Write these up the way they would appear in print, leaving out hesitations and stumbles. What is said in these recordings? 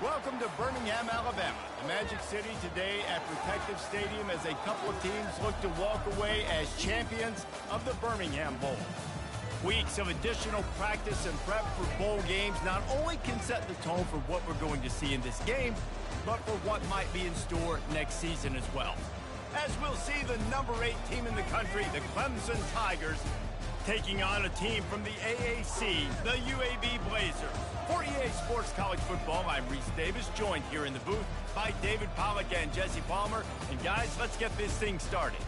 Welcome to Birmingham, Alabama, the Magic City today at Protective Stadium as a couple of teams look to walk away as champions of the Birmingham Bowl. Weeks of additional practice and prep for bowl games not only can set the tone for what we're going to see in this game, but for what might be in store next season as well. As we'll see the number 8 team in the country, the Clemson Tigers, taking on a team from the AAC, the UAB Blazers. For EA Sports College Football, I'm Reese Davis, joined here in the booth by David Pollack and Jesse Palmer. And guys, let's get this thing started.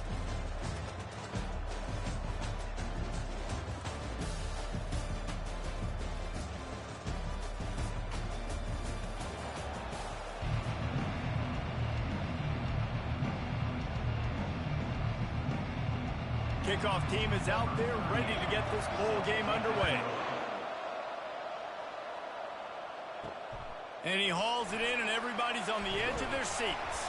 Kickoff team is out there ready to get this bowl game underway. And he hauls it in, and everybody's on the edge of their seats.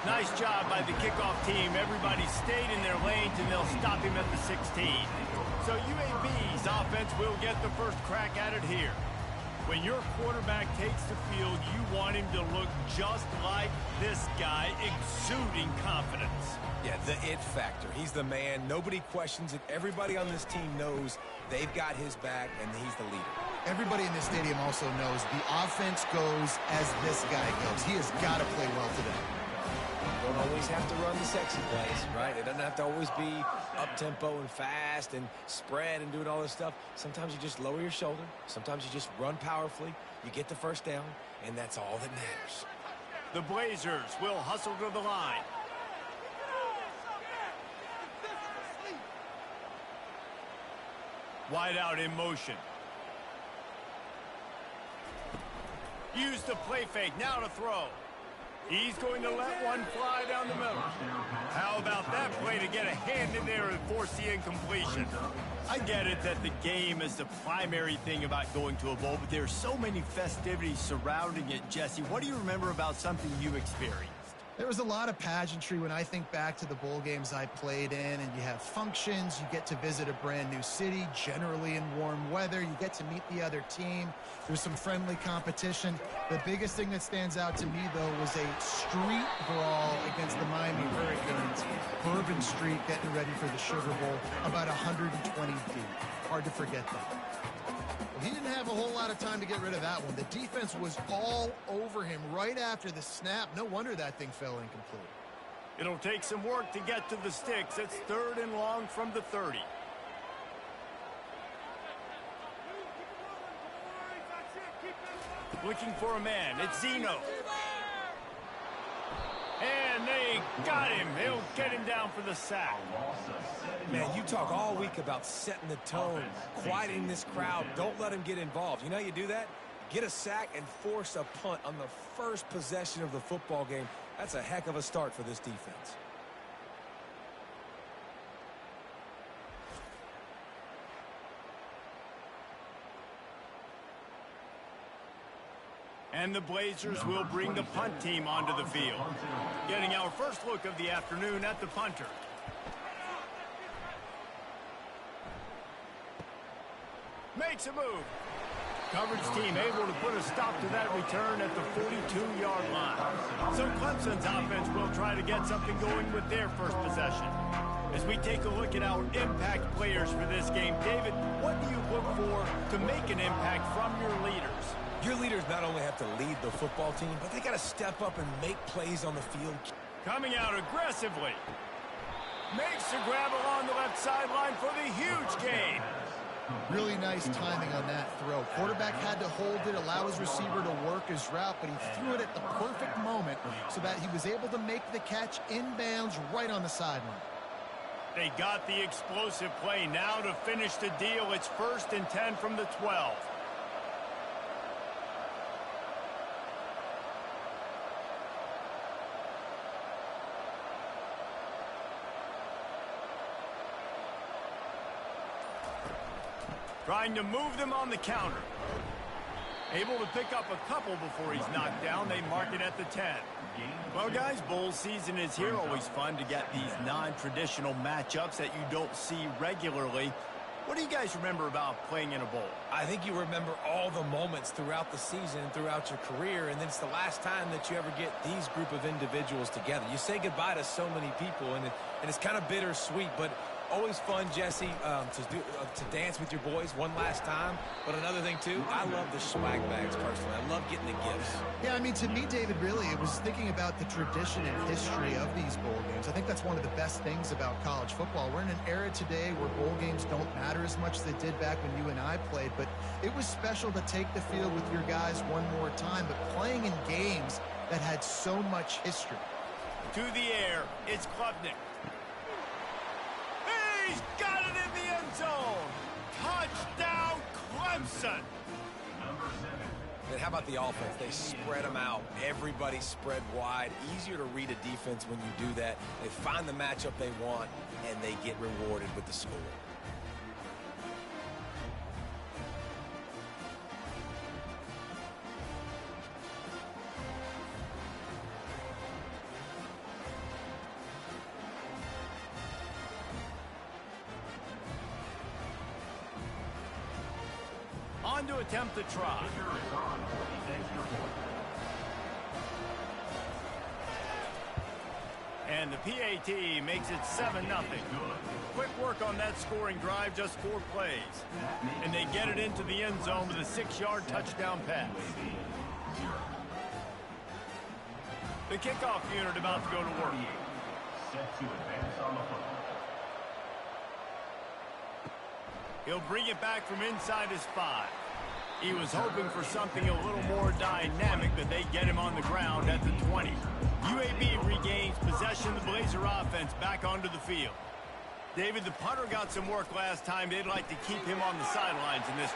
Nice job by the kickoff team. Everybody stayed in their lanes, and they'll stop him at the 16. So UAB's offense will get the first crack at it here. When your quarterback takes the field, you want him to look just like this guy, exuding confidence. Yeah, the it factor. He's the man. Nobody questions it. Everybody on this team knows they've got his back, and he's the leader. Everybody in this stadium also knows the offense goes as this guy goes. He has got to play well today. You don't always have to run the sexy plays, right? It doesn't have to always be up-tempo and fast and spread and doing all this stuff. Sometimes you just lower your shoulder. Sometimes you just run powerfully. You get the first down, and that's all that matters. The Blazers will hustle to the line. Wide out in motion. Use the play fake, now to throw. He's going to let one fly down the middle. How about that play to get a hand in there and force the incompletion? I get it that the game is the primary thing about going to a bowl, but there are so many festivities surrounding it. Jesse, what do you remember about something you experienced? There was a lot of pageantry when I think back to the bowl games I played in, and you have functions, you get to visit a brand new city, generally in warm weather, you get to meet the other team, there's some friendly competition. The biggest thing that stands out to me, though, was a street brawl against the Miami Hurricanes, Bourbon Street getting ready for the Sugar Bowl, about 120 deep. Hard to forget that. He didn't have a whole lot of time to get rid of that one. The defense was all over him right after the snap. No wonder that thing fell incomplete. It'll take some work to get to the sticks. It's 3rd and long from the 30. Looking for a man. It's Zeno. And they got him. They'll get him down for the sack. Man, you talk all week about setting the tone, quieting this crowd. Don't let him get involved. You know how you do that? Get a sack and force a punt on the first possession of the football game. That's a heck of a start for this defense. And the Blazers will bring the punt team onto the field. Getting our first look of the afternoon at the punter. Makes a move. Coverage team able to put a stop to that return at the 42-yard line. So Clemson's offense will try to get something going with their first possession. As we take a look at our impact players for this game, David, what do you look for to make an impact from your leaders? Your leaders not only have to lead the football team, but they got to step up and make plays on the field. Coming out aggressively. Makes the grab along the left sideline for the huge gain. Really nice timing on that throw. Quarterback had to hold it, allow his receiver to work his route, but he threw it at the perfect moment so that he was able to make the catch inbounds right on the sideline. They got the explosive play. Now to finish the deal, it's 1st and 10 from the 12. Trying to move them on the counter. Able to pick up a couple before he's knocked down. They mark it at the 10. Well, guys, bowl season is here. Always fun to get these non-traditional matchups that you don't see regularly. What do you guys remember about playing in a bowl? I think you remember all the moments throughout the season and throughout your career, and then it's the last time that you ever get these group of individuals together. You say goodbye to so many people, and it's kind of bittersweet, but always fun, Jesse, to dance with your boys one last time. But another thing, too, I love the swag bags, personally. I love getting the gifts. Yeah, I mean, to me, David, really, it was thinking about the tradition and history of these bowl games. I think that's one of the best things about college football. We're in an era today where bowl games don't matter as much as they did back when you and I played, but it was special to take the field with your guys one more time, but playing in games that had so much history. To the air, it's Klubnik. He's got it in the end zone. Touchdown, Clemson. And how about the offense? They spread them out. Everybody spread wide. Easier to read a defense when you do that. They find the matchup they want, and they get rewarded with the score. On to attempt the try. And the PAT makes it 7-0. Quick work on that scoring drive, just 4 plays. And they get it into the end zone with a 6-yard touchdown pass. The kickoff unit about to go to work. He'll bring it back from inside his 5. He was hoping for something a little more dynamic, but they get him on the ground at the 20. UAB regains possession of the Blazer offense back onto the field. David, the punter got some work last time. They'd like to keep him on the sidelines in this.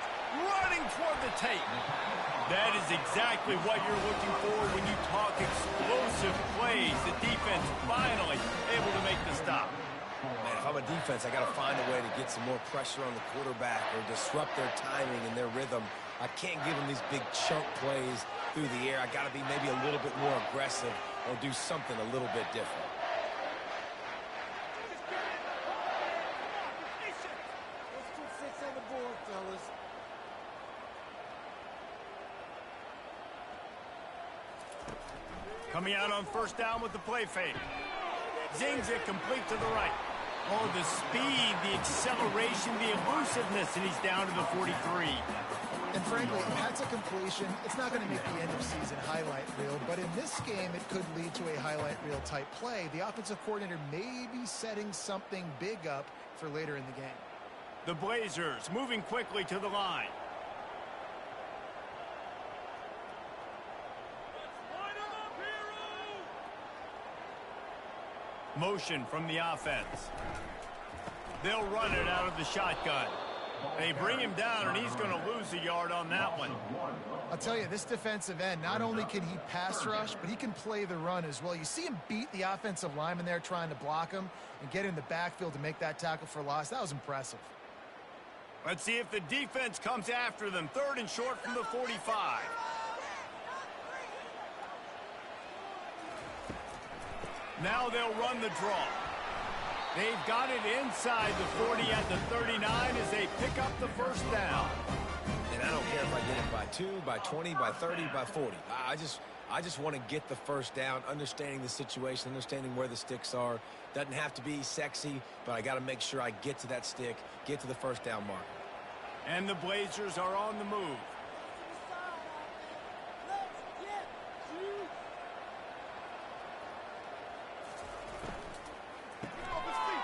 Running toward the tape. That is exactly what you're looking for when you talk explosive plays. The defense finally able to make the stop. Man, if I'm a defense, I got to find a way to get some more pressure on the quarterback or disrupt their timing and their rhythm. I can't give them these big chunk plays through the air. I got to be maybe a little bit more aggressive or do something a little bit different. Coming out on first down with the play fake. Zings it complete to the right. Oh, the speed, the acceleration, the elusiveness, and he's down to the 43. And frankly, if that's a completion, it's not going to make the end of season highlight reel, but in this game, it could lead to a highlight reel type play. The offensive coordinator may be setting something big up for later in the game. The Blazers moving quickly to the line. Motion from the offense. They'll run it out of the shotgun. They bring him down, and he's going to lose a yard on that one. I'll tell you, this defensive end, not only can he pass rush, but he can play the run as well. You see him beat the offensive lineman there trying to block him and get in the backfield to make that tackle for loss. That was impressive. Let's see if the defense comes after them. 3rd and short from the 45. Now they'll run the draw. They've got it inside the 40 at the 39 as they pick up the first down. And I don't care if I get it by 2, by 20, by 30, by 40. I just want to get the first down, understanding the situation, understanding where the sticks are. Doesn't have to be sexy, but I got to make sure I get to that stick, get to the first down marker. And the Blazers are on the move.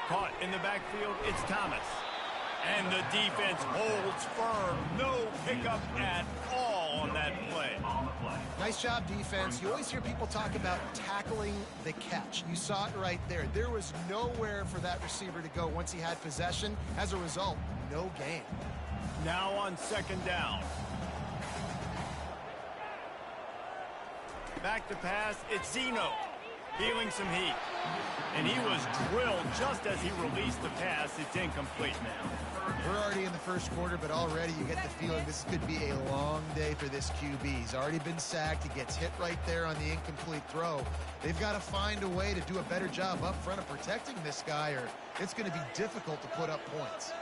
Caught in the backfield, it's Thomas. And the defense holds firm. No pickup at all on that play. Nice job, defense. You always hear people talk about tackling the catch. You saw it right there. There was nowhere for that receiver to go once he had possession. As a result, no gain. Now on 2nd down. Back to pass, it's Zeno. Feeling some heat. And he was drilled just as he released the pass. It's incomplete. We're already in the first quarter, but already you get the feeling this could be a long day for this QB. He's already been sacked. He gets hit right there on the incomplete throw. They've got to find a way to do a better job up front of protecting this guy, or it's going to be difficult to put up points.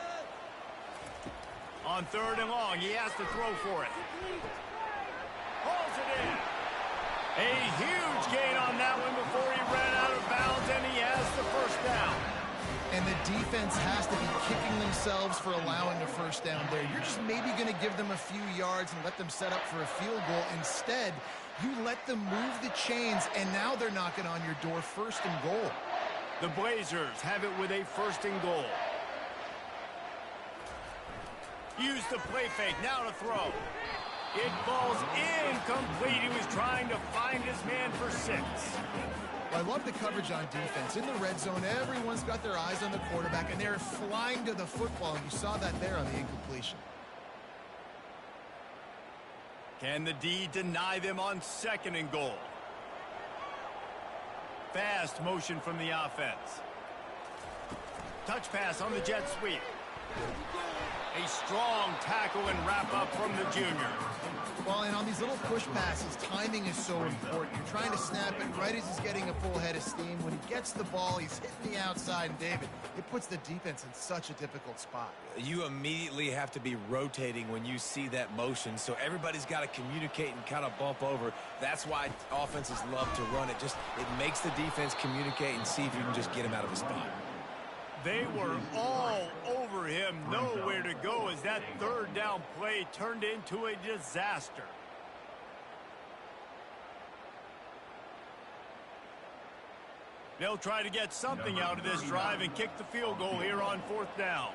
On 3rd and long, he has to throw for it. Pulls it in. A huge gain on that one before he ran out of bounds, and he has the first down. And the defense has to be kicking themselves for allowing a first down there. You're just maybe going to give them a few yards and let them set up for a field goal. Instead, you let them move the chains, and now they're knocking on your door, 1st and goal. The Blazers have it with a 1st and goal. Use the play fake, now to throw. It falls incomplete. He was trying to find his man for 6. I love the coverage on defense. In the red zone, everyone's got their eyes on the quarterback, and they're flying to the football, and you saw that there on the incompletion. Can the D deny them on 2nd and goal? Fast motion from the offense. Touch pass on the jet sweep. A strong tackle and wrap up from the junior. Well, and on these little push passes, timing is so important. You're trying to snap it right as he's getting a full head of steam. When he gets the ball, he's hitting the outside, and David, it puts the defense in such a difficult spot. You immediately have to be rotating when you see that motion, so everybody's got to communicate and kind of bump over. That's why offenses love to run it. It makes the defense communicate and see if you can just get him out of a spot. They were all over him, nowhere to go as that 3rd down play turned into a disaster. They'll try to get something out of this drive and kick the field goal here on 4th down.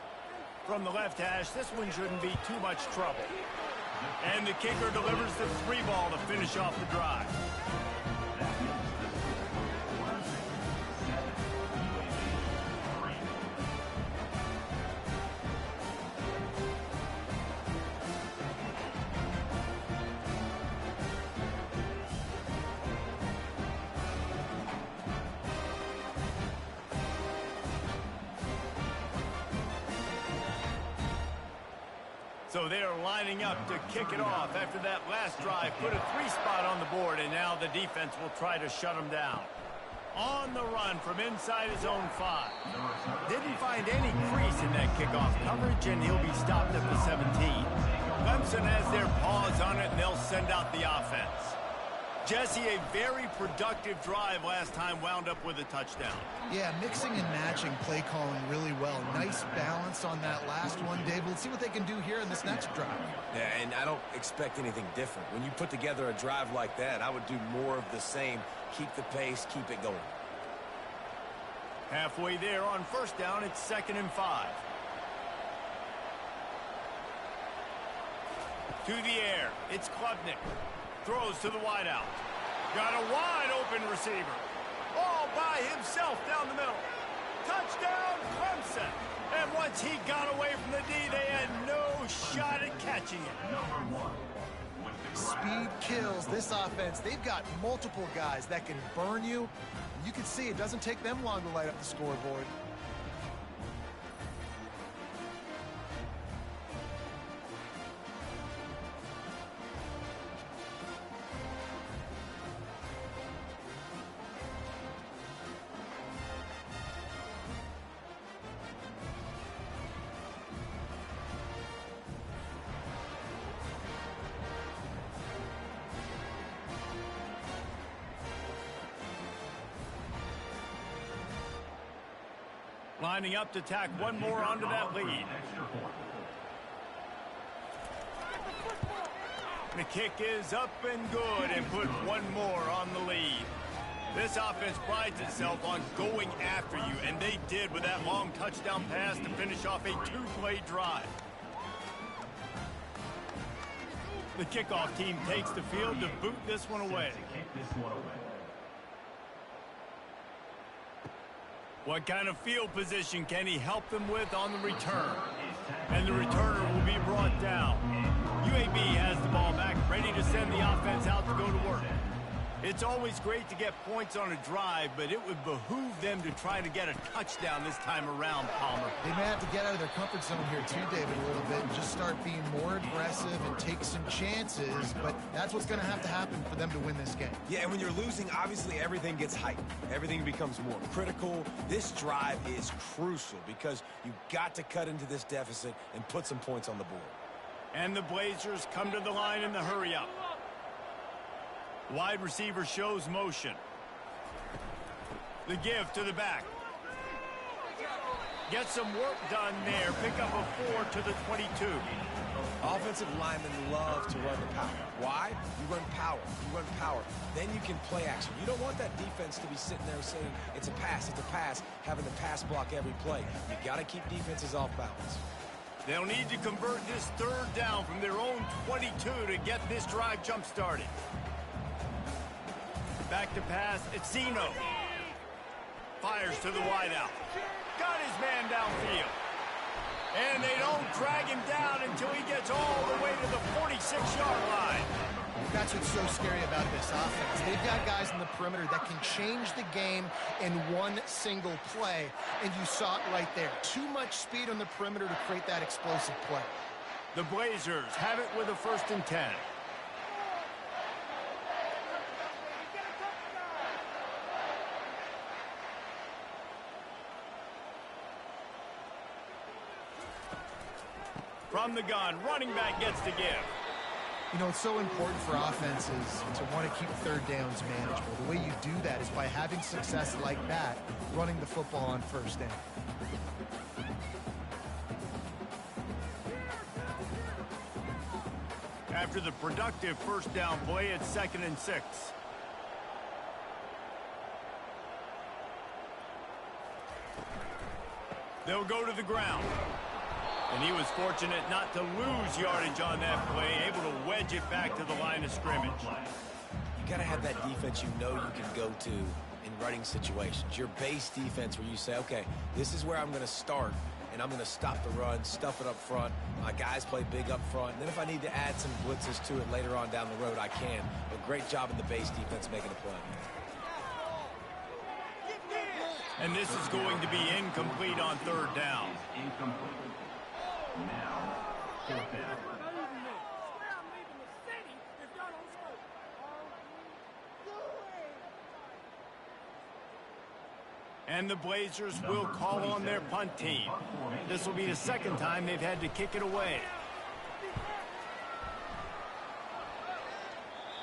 From the left hash, this one shouldn't be too much trouble. And the kicker delivers the 3 ball to finish off the drive. So they are lining up to kick it off after that last drive. Put a 3 spot on the board, and now the defense will try to shut them down. On the run from inside his own 5. Didn't find any crease in that kickoff coverage, and he'll be stopped at the 17. Clemson has their paws on it, and they'll send out the offense. Jesse, a very productive drive last time, wound up with a touchdown. Yeah, mixing and matching play calling really well. Nice balance on that last one, Dave. Let's see what they can do here in this next drive. Yeah, and I don't expect anything different. When you put together a drive like that, I would do more of the same. Keep the pace, keep it going. Halfway there on 1st down, it's 2nd and 5. To the air, it's Klubnik. Throws to the wideout. Got a wide open receiver. All by himself down the middle. Touchdown, Clemson. And once he got away from the D, they had no shot at catching it. Speed kills this offense. They've got multiple guys that can burn you. You can see it doesn't take them long to light up the scoreboard. Lining up to tack one more onto that lead. The kick is up and good and put one more on the lead. This offense prides itself on going after you, and they did with that long touchdown pass to finish off a 2-play drive. The kickoff team takes the field to boot this one away. What kind of field position can he help them with on the return? And the returner will be brought down. UAB has the ball back, ready to send the offense out to go to work. It's always great to get points on a drive, but it would behoove them to try to get a touchdown this time around, Palmer. They may have to get out of their comfort zone here too, David, a little bit, and just start being more aggressive and take some chances, but that's what's going to have to happen for them to win this game. Yeah, and when you're losing, obviously everything gets heightened. Everything becomes more critical. This drive is crucial because you've got to cut into this deficit and put some points on the board. And the Blazers come to the line in the hurry-up. Wide receiver shows motion. The give to the back. Get some work done there. Pick up a 4 to the 22. Offensive linemen love to run the power. Why? You run power. You run power. Then you can play action. You don't want that defense to be sitting there saying, it's a pass, having to pass block every play. You got to keep defenses off balance. They'll need to convert this third down from their own 22 to get this drive jump-started. Back to pass, it's Zeno. Fires to the wideout. Got his man downfield. And they don't drag him down until he gets all the way to the 46-yard line. That's what's so scary about this offense. They've got guys in the perimeter that can change the game in one single play, and you saw it right there. Too much speed on the perimeter to create that explosive play. The Blazers have it with a 1st and 10. From the gun, running back gets to give. You know, it's so important for offenses to want to keep third downs manageable. The way you do that is by having success like that, running the football on 1st down. After the productive 1st down play, it's 2nd and 6. They'll go to the ground. And he was fortunate not to lose yardage on that play, able to wedge it back to the line of scrimmage. You got to have that defense you know you can go to in running situations. Your base defense where you say, okay, this is where I'm going to start, and I'm going to stop the run, stuff it up front. My guys play big up front. And then if I need to add some blitzes to it later on down the road, I can. But great job in the base defense making a play. And this is going to be incomplete on 3rd down. And the Blazers will call on their punt team. This will be the 2nd time they've had to kick it away.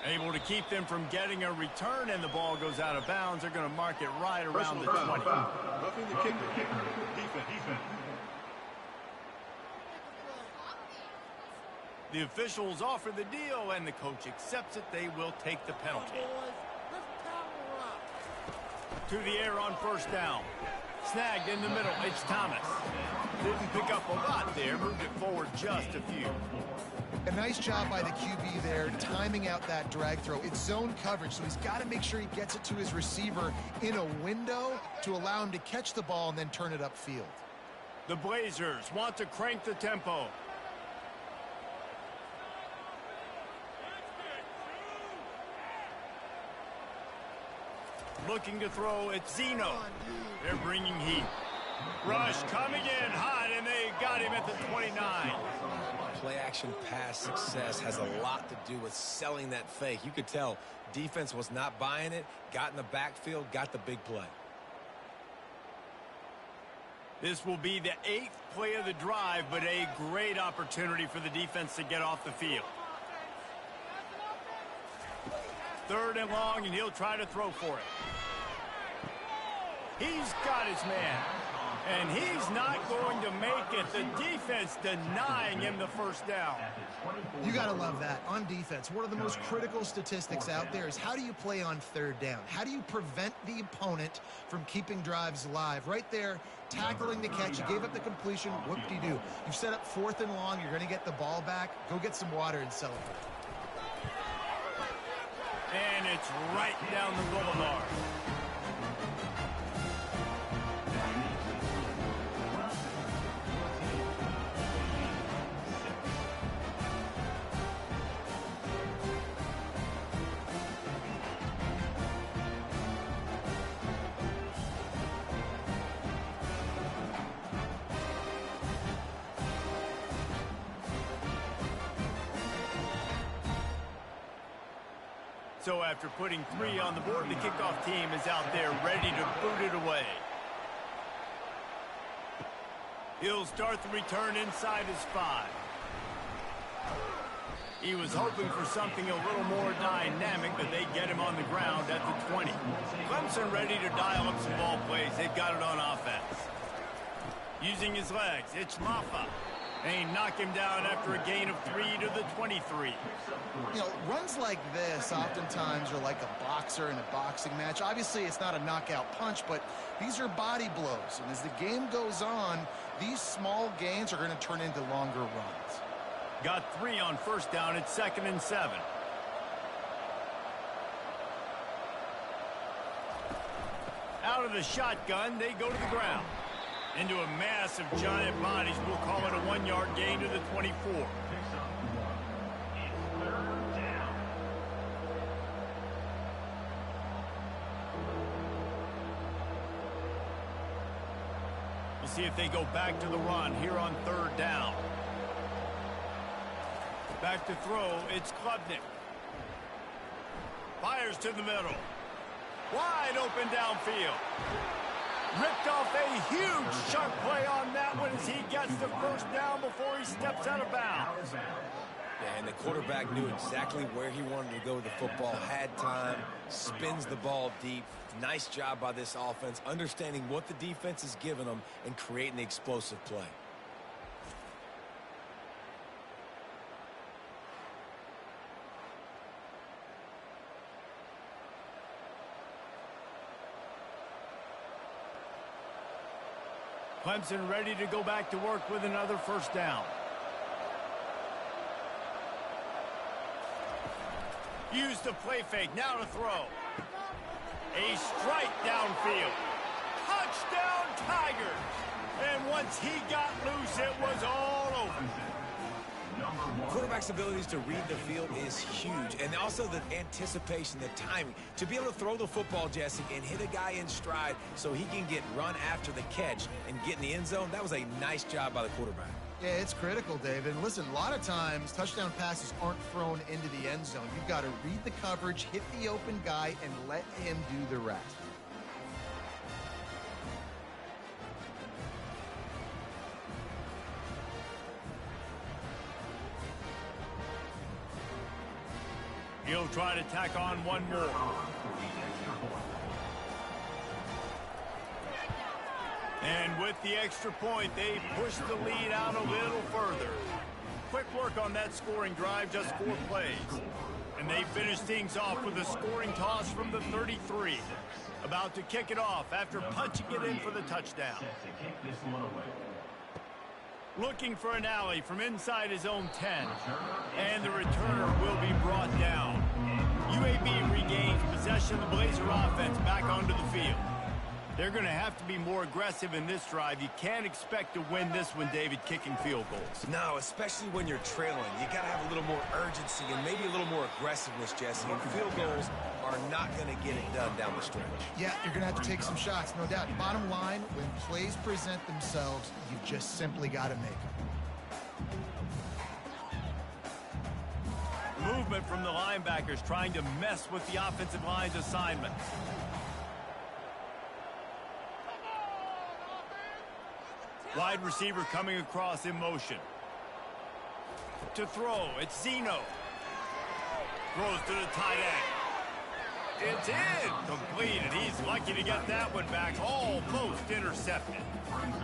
Able to keep them from getting a return, and the ball goes out of bounds. They're going to mark it right around the 20. Roughing the kicker. Defense. The officials offer the deal, and the coach accepts it. They will take the penalty. To the air on 1st down. Snagged in the middle. It's Thomas. Didn't pick up a lot there. Moved it forward just a few. A nice job by the QB there, timing out that drag throw. It's zone coverage, so he's got to make sure he gets it to his receiver in a window to allow him to catch the ball and then turn it upfield. The Blazers want to crank the tempo. Looking to throw, it's Zeno. They're bringing heat. Rush coming in hot, and they got him at the 29. Play-action pass success has a lot to do with selling that fake. You could tell defense was not buying it, got in the backfield, got the big play. This will be the 8th play of the drive, but a great opportunity for the defense to get off the field. 3rd and long, and he'll try to throw for it. He's got his man, and he's not going to make it. The defense denying him the 1st down. You got to love that. On defense, one of the most critical statistics out there is how do you play on 3rd down? How do you prevent the opponent from keeping drives alive? Right there, tackling the catch. You gave up the completion. Whoop-de-doo. You've set up 4th and long. You're going to get the ball back. Go get some water and celebrate. And it's right down the boulevard. So after putting 3 on the board, the kickoff team is out there ready to boot it away. He'll start the return inside his 5. He was hoping for something a little more dynamic, but they get him on the ground at the 20. Clemson ready to dial up some ball plays. They've got it on offense. Using his legs, it's Maffa. And he knocked him down after a gain of 3 to the 23. You know, runs like this oftentimes are like a boxer in a boxing match. Obviously, it's not a knockout punch, but these are body blows. And as the game goes on, these small gains are going to turn into longer runs. Got 3 on first down. It's 2nd and 7. Out of the shotgun, they go to the ground. Into a mass of giant bodies. We'll call it a 1-yard gain to the 24. We'll see if they go back to the run here on 3rd down. Back to throw, it's Klubnik. Fires to the middle. Wide open downfield. Ripped off a huge sharp play on that one as he gets the first down before he steps out of bounds. Yeah, and the quarterback knew exactly where he wanted to go with the football, had time, spins the ball deep. Nice job by this offense, understanding what the defense is giving them and creating the explosive play. Clemson ready to go back to work with another first down. Use the play fake, now to throw. A strike downfield. Touchdown Tigers! And once he got loose, it was all over. Quarterback's abilities to read the field is huge, and also the anticipation, the timing. To be able to throw the football, Jesse, and hit a guy in stride so he can get run after the catch and get in the end zone, that was a nice job by the quarterback. Yeah, it's critical, David. And listen, a lot of times touchdown passes aren't thrown into the end zone. You've got to read the coverage, hit the open guy, and let him do the rest. He'll try to tack on one more. And with the extra point, they push the lead out a little further. Quick work on that scoring drive, just 4 plays. And they finish things off with a scoring toss from the 33. About to kick it off after punching it in for the touchdown. Looking for an alley from inside his own 10. And the returner will be brought down. UAB regains possession of the Blazer offense back onto the field. They're going to have to be more aggressive in this drive. You can't expect to win this one, David, kicking field goals. No, especially when you're trailing. You got to have a little more urgency and maybe a little more aggressiveness, Jesse. And field goals are not going to get it done down the stretch. Yeah, you're going to have to take some shots, no doubt. Bottom line, when plays present themselves, you just simply got to make them. Movement from the linebackers trying to mess with the offensive line's assignment. Wide receiver coming across in motion. To throw, it's Zeno. Throws to the tight end. It's in. Completed. He's lucky to get that one back. Almost intercepted.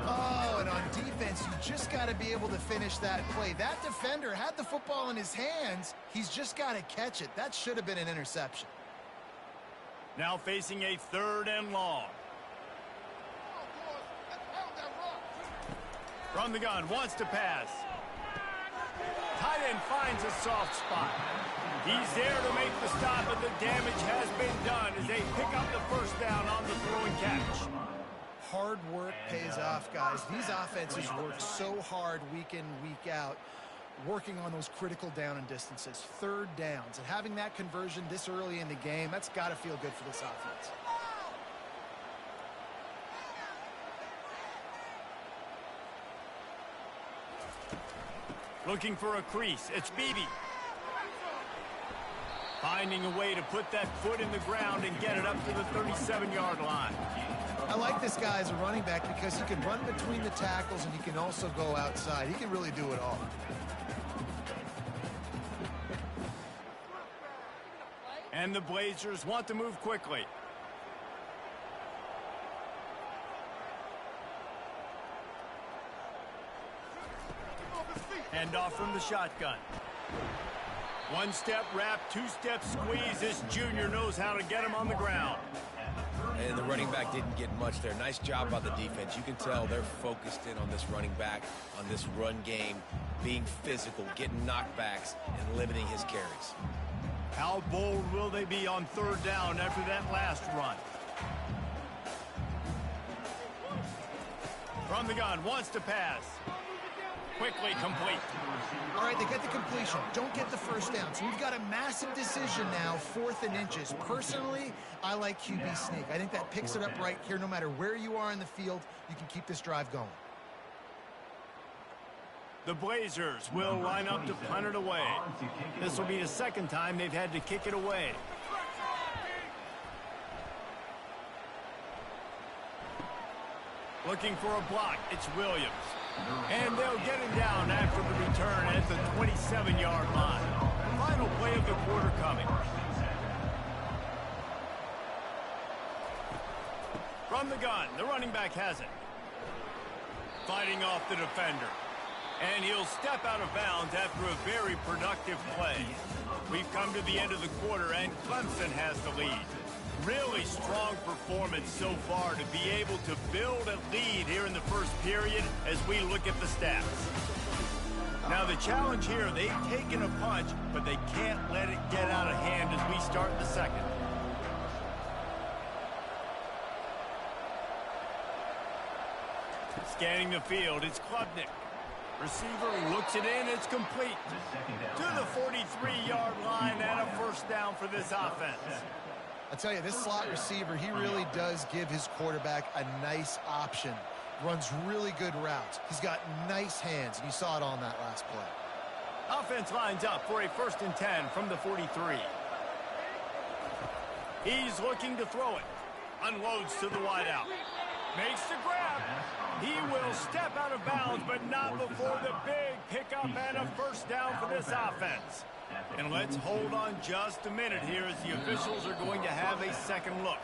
Oh, and on defense, you just got to be able to finish that play. That defender had the football in his hands. He's just got to catch it. That should have been an interception. Now facing a 3rd and long. From the gun, wants to pass. Tight end finds a soft spot. He's there to make the stop, but the damage has been done as they pick up the first down on the throw and catch. Hard work pays off, guys. These offenses work so hard week in, week out, working on those critical down and distances, 3rd downs. And having that conversion this early in the game, that's got to feel good for this offense. Looking for a crease. It's Beebe. Finding a way to put that foot in the ground and get it up to the 37-yard line. I like this guy as a running back because he can run between the tackles and he can also go outside. He can really do it all. And the Blazers want to move quickly. Hand off from the shotgun. One-step wrap, two-step squeeze. This junior knows how to get him on the ground. And the running back didn't get much there. Nice job by the defense. You can tell they're focused in on this running back, on this run game, being physical, getting knockbacks, and limiting his carries. How bold will they be on third down after that last run? From the gun, wants to pass. Quickly complete. All right, they get the completion. Don't get the first down. So we've got a massive decision now, 4th and inches. Personally, I like QB sneak. I think that picks it up right here. No matter where you are in the field, you can keep this drive going. The Blazers will line up to punt it away. This will be the second time they've had to kick it away. Looking for a block. It's Williams. And they'll get him down after the return at the 27-yard line. Final play of the quarter coming. From the gun, the running back has it. Fighting off the defender. And he'll step out of bounds after a very productive play. We've come to the end of the quarter, and Clemson has the lead. Really strong performance so far to be able to build a lead here in the first period as we look at the stats. Now the challenge here, they've taken a punch, but they can't let it get out of hand as we start the second. Scanning the field, it's Klubnik. Receiver looks it in, it's complete. To the 43-yard line and a first down for this offense. I tell you, this slot receiver, he really does give his quarterback a nice option. Runs really good routes. He's got nice hands, and you saw it on that last play. Offense lines up for a 1st and 10 from the 43. He's looking to throw it. Unloads to the wideout. Makes the grab. He will step out of bounds, but not before the big pickup and a first down for this offense. And let's hold on just a minute here as the officials are going to have a second look.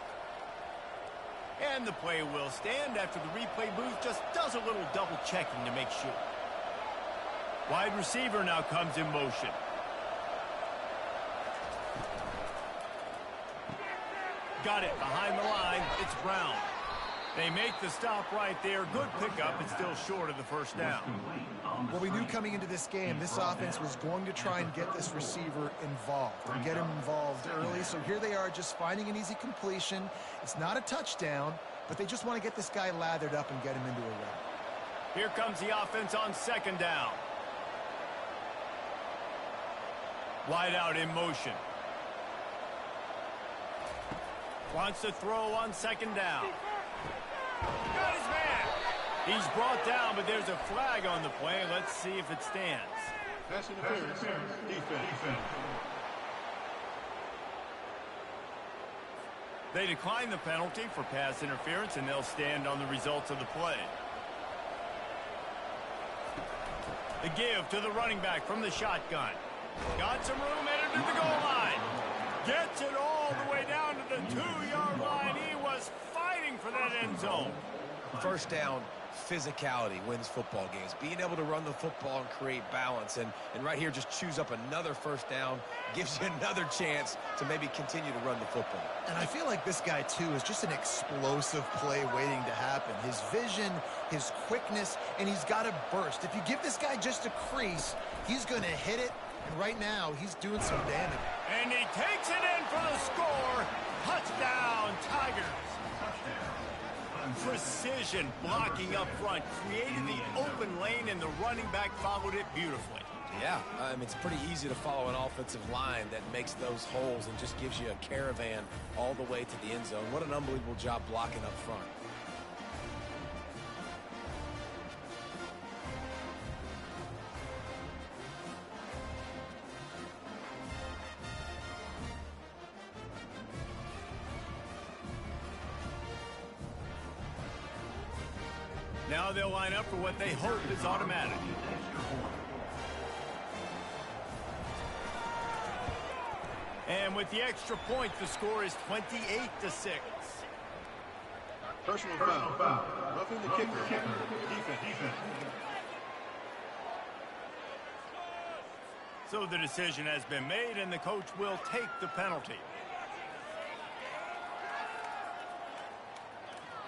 And the play will stand after the replay booth just does a little double checking to make sure. Wide receiver now comes in motion. Got it behind the line. It's Brown. They make the stop right there. Good pickup. It's still short of the first down. Well, we knew coming into this game, this offense was going to try and get this receiver involved and get him involved early. So here they are just finding an easy completion. It's not a touchdown, but they just want to get this guy lathered up and get him into a run. Here comes the offense on second down. Wide out in motion. Wants to throw on second down. Got his man. He's brought down, but there's a flag on the play. Let's see if it stands. Pass interference. Defense. They decline the penalty for pass interference, and they'll stand on the results of the play. The give to the running back from the shotgun. Got some room, headed to the goal line. Gets it all the way down to the 2-yard line. He was fighting for that end zone. First down, physicality wins football games. Being able to run the football and create balance. And right here, just choose up another first down, gives you another chance to maybe continue to run the football. And I feel like this guy, too, is just an explosive play waiting to happen. His vision, his quickness, and he's got a burst. If you give this guy just a crease, he's going to hit it. And right now, he's doing some damage. And he takes it in for the score. Touchdown, Tigers. Precision blocking up front, created the open lane, and the running back followed it beautifully. Yeah, it's pretty easy to follow an offensive line that makes those holes and just gives you a caravan all the way to the end zone. What an unbelievable job blocking up front. Now they'll line up for what they hope is automatic. And with the extra point, the score is 28-6. Personal foul. Roughing the kicker. Defense. So the decision has been made, and the coach will take the penalty.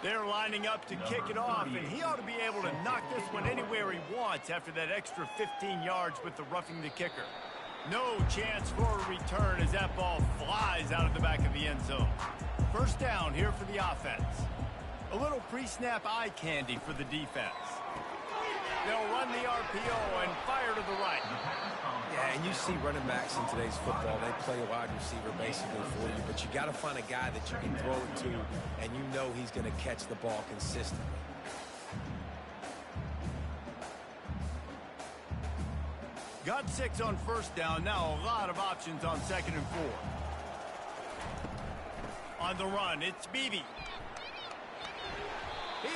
They're lining up to kick it off, and he ought to be able to knock this one anywhere he wants after that extra 15 yards with the roughing the kicker. No chance for a return as that ball flies out of the back of the end zone. First down here for the offense. A little pre-snap eye candy for the defense. They'll run the RPO and fire to the right. Yeah, and you see running backs in today's football, they play a wide receiver basically for you, but you got to find a guy that you can throw it to, and you know he's going to catch the ball consistently. Got 6 on first down. Now a lot of options on 2nd and 4. On the run, it's Beebe.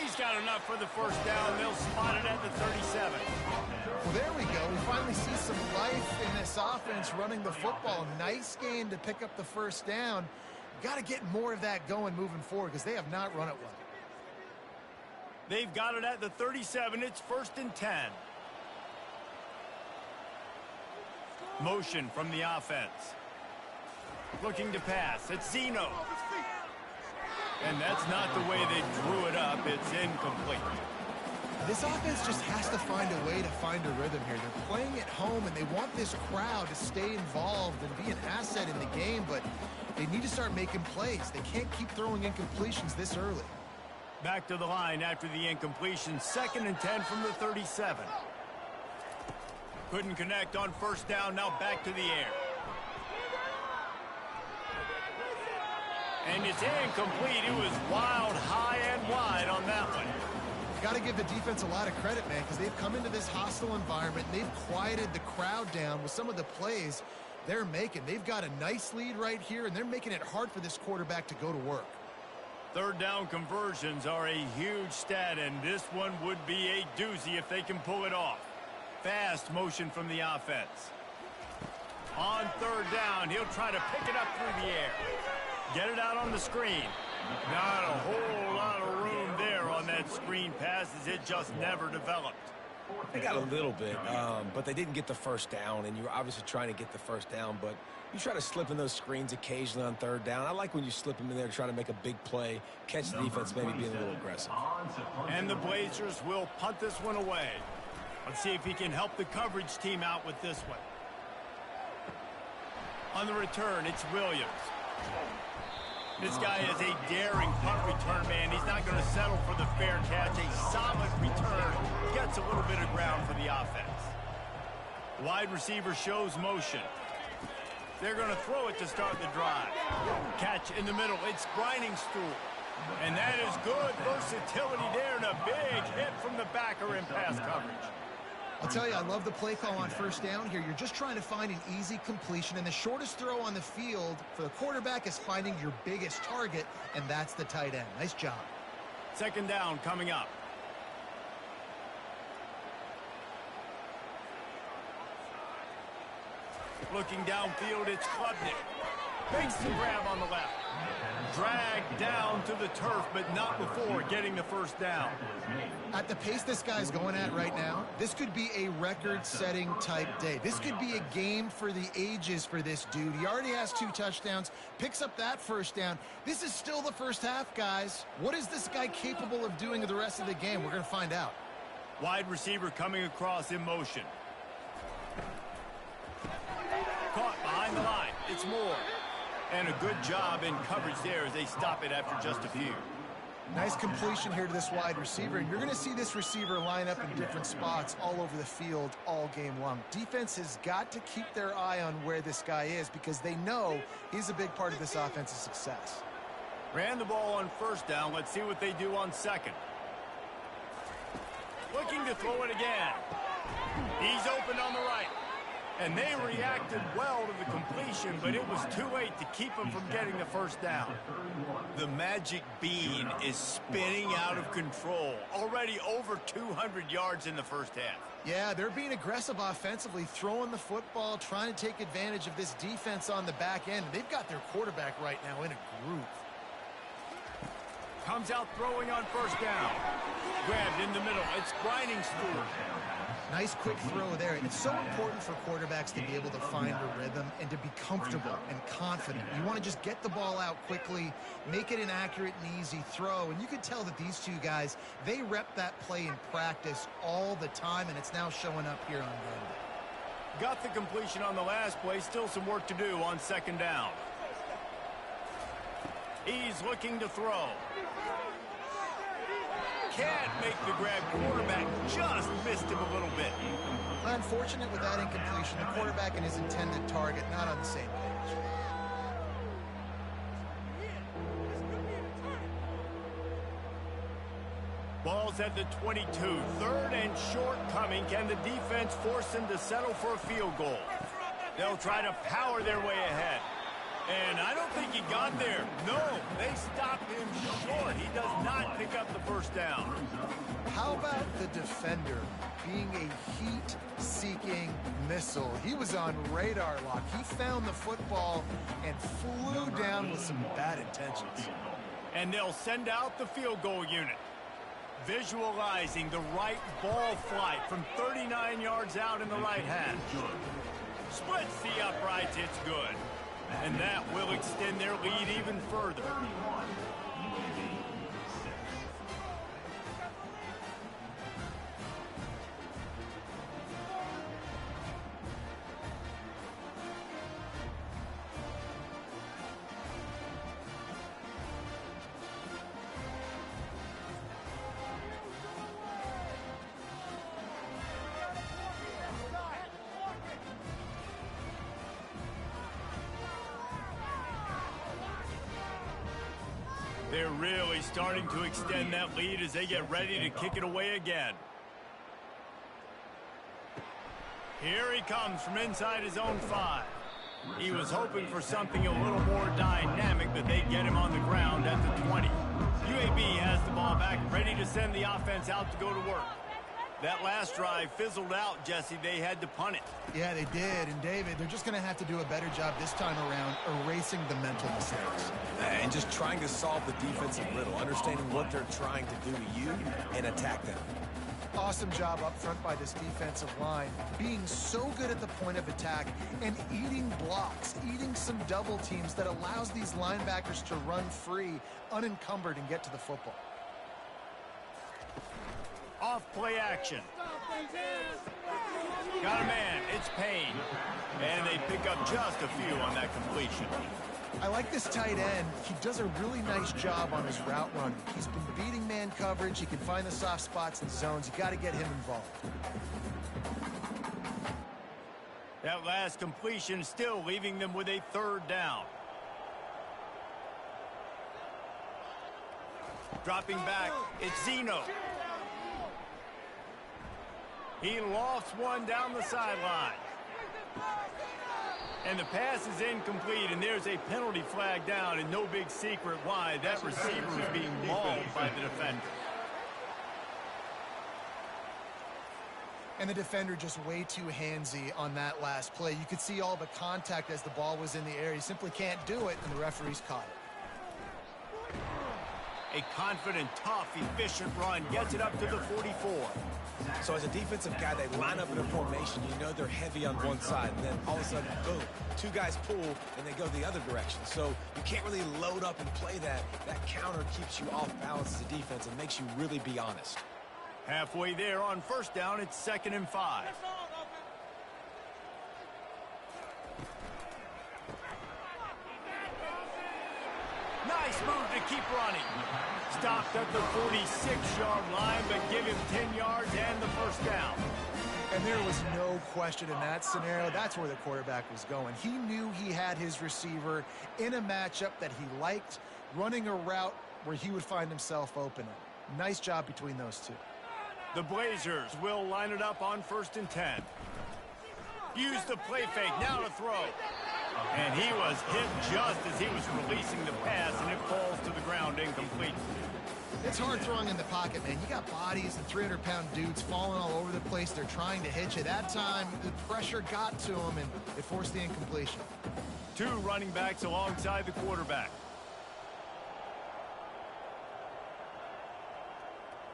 He's got enough for the first down. They'll spot it at the 37. Well, there we go. We finally see some life in this offense running the football. Nice game to pick up the first down. Got to get more of that going moving forward because they have not run it well. They've got it at the 37. It's 1st and 10. Motion from the offense. Looking to pass. It's Zeno. And that's not the way they drew it up. It's incomplete. This offense just has to find a way to find a rhythm here. They're playing at home, and they want this crowd to stay involved and be an asset in the game, but they need to start making plays. They can't keep throwing incompletions this early. Back to the line after the incompletion. 2nd and 10 from the 37. Couldn't connect on first down. Now back to the air. And it's incomplete. It was wild, high, and wide on that one. Got to give the defense a lot of credit, man, because they've come into this hostile environment. And they've quieted the crowd down with some of the plays they're making. They've got a nice lead right here, and they're making it hard for this quarterback to go to work. 3rd down conversions are a huge stat, and this one would be a doozy if they can pull it off. Fast motion from the offense. On 3rd down, he'll try to pick it up through the air. Get it out on the screen. Not a whole lot of room there on that screen pass as it just never developed. They got a little bit, but they didn't get the first down, and you're obviously trying to get the first down, but you try to slip in those screens occasionally on 3rd down. I like when you slip them in there to try to make a big play, catch the defense maybe being a little aggressive. And the Blazers will punt this one away. Let's see if he can help the coverage team out with this one. On the return, it's Williams. This guy is a daring punt return man. He's not going to settle for the fair catch. A solid return. Gets a little bit of ground for the offense. Wide receiver shows motion. They're going to throw it to start the drive. Catch in the middle. It's Briningstool. And that is good versatility there and a big hit from the backer in pass coverage. I'll tell you, I love the play call on first down here. You're just trying to find an easy completion, and the shortest throw on the field for the quarterback is finding your biggest target, and that's the tight end. Nice job. 2nd down coming up. Looking downfield, it's Klubnik. Makes the grab on the left. Dragged down to the turf, but not before getting the first down. At the pace this guy's going at right now, this could be a record-setting type day. This could be a game for the ages for this dude. He already has 2 touchdowns, picks up that first down. This is still the first half, guys. What is this guy capable of doing the rest of the game? We're going to find out. Wide receiver coming across in motion. Caught behind the line. It's Moore. And a good job in coverage there as they stop it after just a few. Nice completion here to this wide receiver, and you're going to see this receiver line up in different spots all over the field all game long. Defense has got to keep their eye on where this guy is because they know he's a big part of this offense's success. Ran the ball on first down. Let's see what they do on 2nd. Looking to throw it again. He's open on the right. And they reacted well to the completion, but it was too late to keep them from getting the first down. The magic bean is spinning out of control. Already over 200 yards in the first half. Yeah, they're being aggressive offensively, throwing the football, trying to take advantage of this defense on the back end. They've got their quarterback right now in a groove. Comes out throwing on first down. Grabbed in the middle. It's grinding Stewart. Nice quick throw there. It's so important for quarterbacks to be able to find a rhythm and to be comfortable and confident. You want to just get the ball out quickly, make it an accurate and easy throw. And you can tell that these two guys, they rep that play in practice all the time, and it's now showing up here on game. Got the completion on the last play. Still some work to do on second down. He's looking to throw. Can't make the grab. Quarterback just missed him a little bit. Unfortunate with that incompletion. The quarterback and his intended target not on the same page. Ball's at the 22. Third and short coming. Can the defense force them to settle for a field goal? They'll try to power their way ahead. And I don't think he got there. No, they stopped him short. He does not pick up the first down. How about the defender being a heat-seeking missile? He was on radar lock. He found the football and flew down with some bad intentions. And they'll send out the field goal unit. Visualizing the right ball flight from 39 yards out in the right hash. Splits the uprights. It's good. And that will extend their lead even further. They're really starting to extend that lead as they get ready to kick it away again. Here he comes from inside his own 5. He was hoping for something a little more dynamic, but they get him on the ground at the 20. UAB has the ball back, ready to send the offense out to go to work. That last drive fizzled out, Jesse. They had to punt it. Yeah, they did. And, David, they're just going to have to do a better job this time around erasing the mental mistakes. And just trying to solve the defensive riddle, understanding what they're trying to do to you and attack them. Awesome job up front by this defensive line, being so good at the point of attack and eating blocks, eating some double teams that allows these linebackers to run free, unencumbered, and get to the football. Off play action. Got a man. It's Payne. And they pick up just a few on that completion. I like this tight end. He does a really nice job on his route running. He's been beating man coverage. He can find the soft spots and zones. You got to get him involved. That last completion still leaving them with a third down. Dropping back, it's Zeno. He lofts one down the sideline. And the pass is incomplete, and there's a penalty flag down, and no big secret why. That receiver is being mauled by the defender. And the defender just way too handsy on that last play. You could see all the contact as the ball was in the air. He simply can't do it, and the referee's caught it. A confident, tough, efficient run gets it up to the 44. So as a defensive guy, they line up in a formation. You know they're heavy on one side, and then all of a sudden, boom, two guys pull, and they go the other direction. So you can't really load up and play that. That counter keeps you off balance as a defense and makes you really be honest. Halfway there on first down, it's 2nd and 5. Nice move to keep running. Stopped at the 46-yard line, but give him 10 yards and the first down. And there was no question in that scenario. That's where the quarterback was going. He knew he had his receiver in a matchup that he liked, running a route where he would find himself open. Nice job between those two. The Blazers will line it up on 1st and 10. Use the play fake, now to throw. And he was hit just as he was releasing the pass, and it falls to the ground incomplete. It's hard throwing in the pocket, man. You got bodies and 300-pound dudes falling all over the place. They're trying to hit you. That time, the pressure got to him, and it forced the incompletion. 2 running backs alongside the quarterback.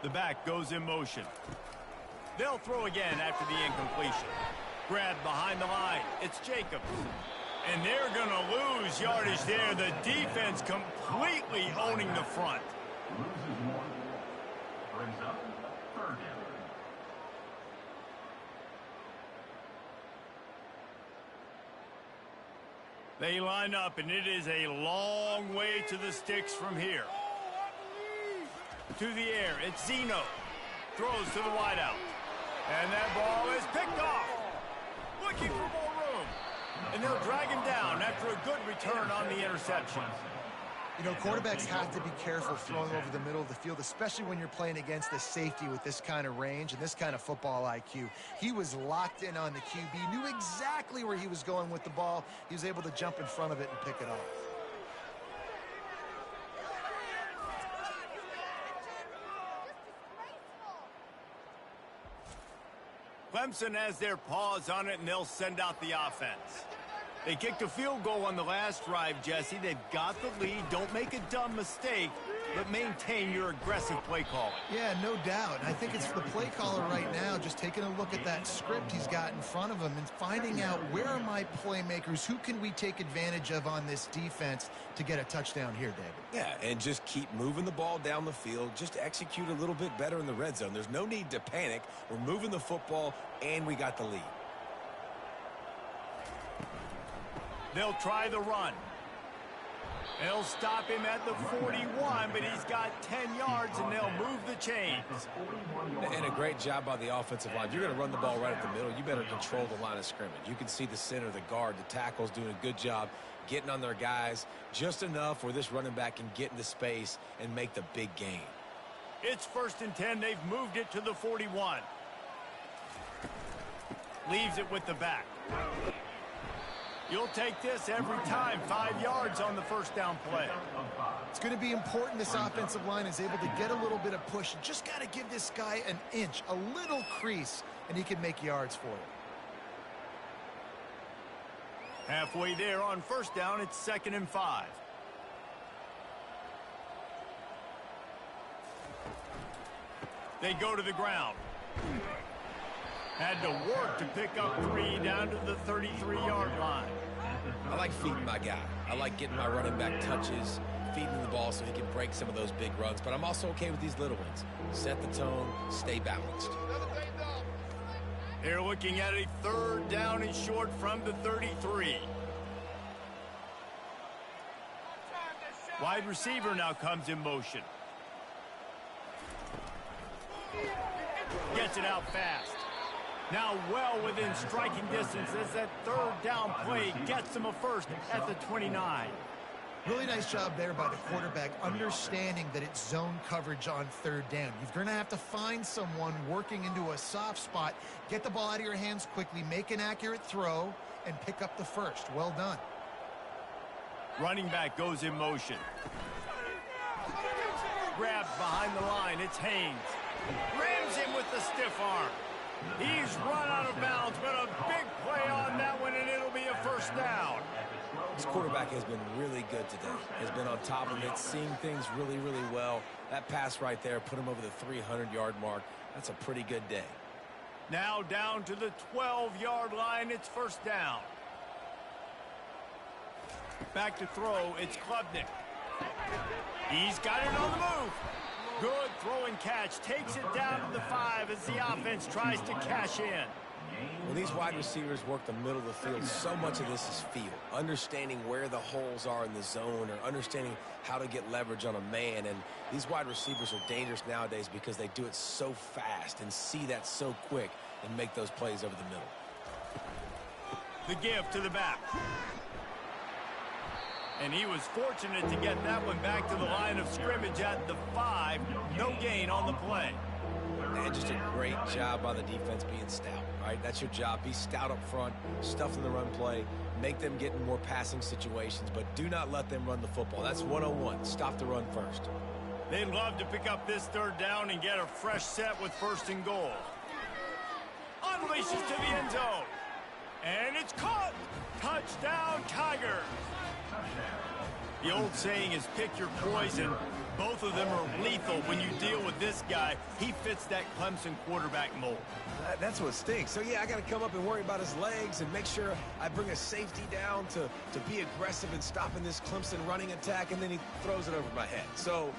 The back goes in motion. They'll throw again after the incompletion. Grabbed behind the line. It's Jacobs. And they're going to lose yardage there. The defense completely owning the front. Brings up 3rd down. They line up, and it is a long way to the sticks from here. To the air, it's Zeno. Throws to the wideout. And that ball is picked off. Looking for more room. And they'll drag him down after a good return on the interception. You know, quarterbacks have to be careful throwing over the middle of the field, especially when you're playing against the safety with this kind of range and this kind of football IQ. He was locked in on the QB, knew exactly where he was going with the ball. He was able to jump in front of it and pick it off. Clemson has their paws on it, and they'll send out the offense. They kicked a field goal on the last drive, Jesse. They've got the lead. Don't make a dumb mistake, but maintain your aggressive play calling. Yeah, no doubt. I think it's the play caller right now just taking a look at that script he's got in front of him and finding out where are my playmakers, who can we take advantage of on this defense to get a touchdown here, David. Yeah, and just keep moving the ball down the field. Just execute a little bit better in the red zone. There's no need to panic. We're moving the football, and we got the lead. They'll try the run. They'll stop him at the 41, but he's got 10 yards, and they'll move the chains. And a great job by the offensive line. You're going to run the ball right at the middle. You better control the line of scrimmage. You can see the center, the guard, the tackles doing a good job getting on their guys just enough where this running back can get into space and make the big gain. It's 1st and 10. They've moved it to the 41. Leaves it with the back. You'll take this every time. 5 yards on the 1st down play. It's going to be important this offensive line is able to get a little bit of push. You just got to give this guy an inch, a little crease, and he can make yards for you. Halfway there on 1st down, it's 2nd and 5. They go to the ground. Had to work to pick up 3 down to the 33-yard line. I like feeding my guy. I like getting my running back touches, feeding the ball so he can break some of those big runs. But I'm also okay with these little ones. Set the tone, stay balanced. They're looking at a 3rd down and short from the 33. Wide receiver now comes in motion. Gets it out fast. Now well within striking distance as that 3rd down play gets him a 1st at the 29. Really nice job there by the quarterback, understanding that it's zone coverage on 3rd down. You're going to have to find someone working into a soft spot, get the ball out of your hands quickly, make an accurate throw, and pick up the 1st. Well done. Running back goes in motion. Grabbed behind the line. It's Haynes. Rams him with the stiff arm. He's run out of bounds, but a big play on that one, and it'll be a 1st down. This quarterback has been really good today. Has been on top of it, seeing things really, really well. That pass right there put him over the 300-yard mark. That's a pretty good day. Now down to the 12-yard line. It's 1st down. Back to throw. It's Klubnik. He's got it on the move. Good throw and catch. Takes it down to the 5 as the offense tries to cash in. When these wide receivers work the middle of the field, so much of this is feel. Understanding where the holes are in the zone or understanding how to get leverage on a man. And these wide receivers are dangerous nowadays because they do it so fast and see that so quick and make those plays over the middle. The give to the back. And he was fortunate to get that one back to the line of scrimmage at the 5. No gain on the play. And just a great job by the defense being stout, right? That's your job. Be stout up front, stuff in the run play, make them get in more passing situations, but do not let them run the football. That's 101. Stop the run first. They'd love to pick up this third down and get a fresh set with 1st and goal. Unleashes to the end zone. And it's caught. Touchdown, Tigers. The old saying is pick your poison. Both of them are lethal when you deal with this guy. He fits that Clemson quarterback mold. That's what stinks. So, yeah, I got to come up and worry about his legs and make sure I bring a safety down to be aggressive in stopping this Clemson running attack, and then he throws it over my head. So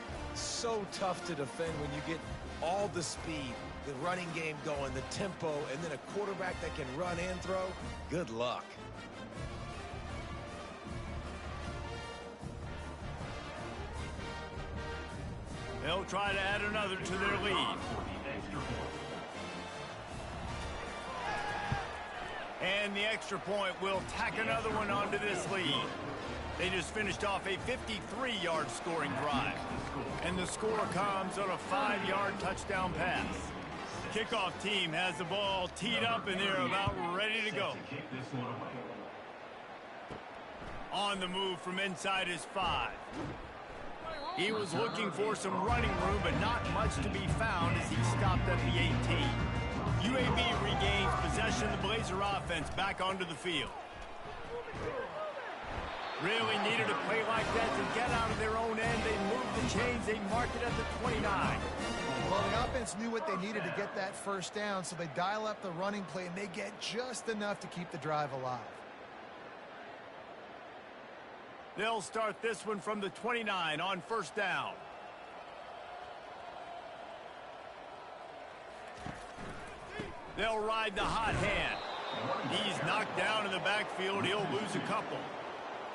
tough to defend when you get all the speed, the running game going, the tempo, and then a quarterback that can run and throw. Good luck. They'll try to add another to their lead. And the extra point will tack another one onto this lead. They just finished off a 53-yard scoring drive. And the score comes on a 5-yard touchdown pass. The kickoff team has the ball teed up and they're about ready to go. On the move from inside his 5. He was looking for some running room, but not much to be found as he stopped at the 18. UAB regains possession of the Blazer offense back onto the field. Really needed a play like that to get out of their own end. They moved the chains. They marked it at the 29. Well, the offense knew what they needed to get that first down, so they dial up the running play, and they get just enough to keep the drive alive. They'll start this one from the 29 on 1st down. They'll ride the hot hand. He's knocked down in the backfield. He'll lose a couple.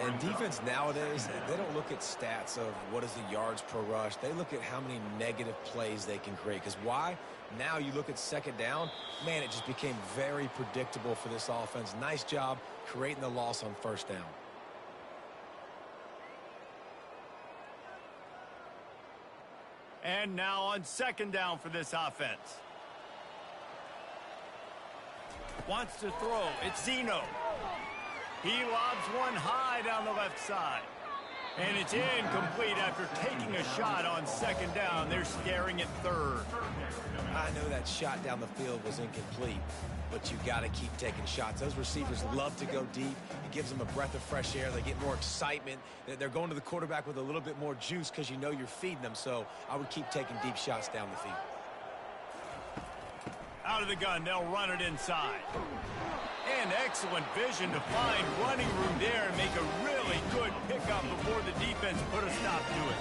And defense nowadays, they don't look at stats of what is the yards per rush. They look at how many negative plays they can create. Because why? Now you look at 2nd down, man, it just became very predictable for this offense. Nice job creating the loss on 1st down. And now on 2nd down for this offense. Wants to throw. It's Zeno. He lobs one high down the left side. And it's incomplete after taking a shot on 2nd down. They're staring at 3rd. I know that shot down the field was incomplete, but you got to keep taking shots. Those receivers love to go deep. It gives them a breath of fresh air. They get more excitement. They're going to the quarterback with a little bit more juice because you know you're feeding them. So I would keep taking deep shots down the field. Out of the gun, they'll run it inside. And excellent vision to find running room there and make a really good pickup before the defense put a stop to it.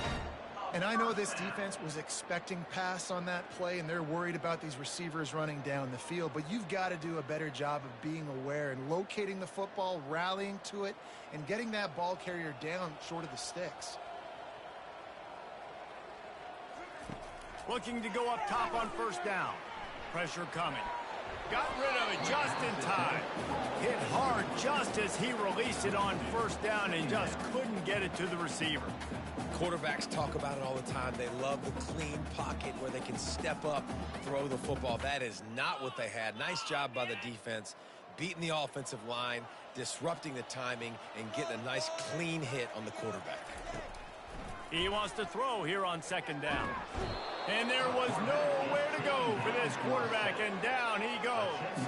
And I know this defense was expecting pass on that play, and they're worried about these receivers running down the field. But you've got to do a better job of being aware and locating the football, rallying to it, and getting that ball carrier down short of the sticks. Looking to go up top on 1st down. Pressure coming. Got rid of it just in time. Hit hard just as he released it on 1st down and just couldn't get it to the receiver. Quarterbacks talk about it all the time. They love the clean pocket where they can step up, throw the football. That is not what they had. Nice job by the defense, beating the offensive line, disrupting the timing, and getting a nice clean hit on the quarterback. He wants to throw here on 2nd down. And there was nowhere to go for this quarterback, and down he goes.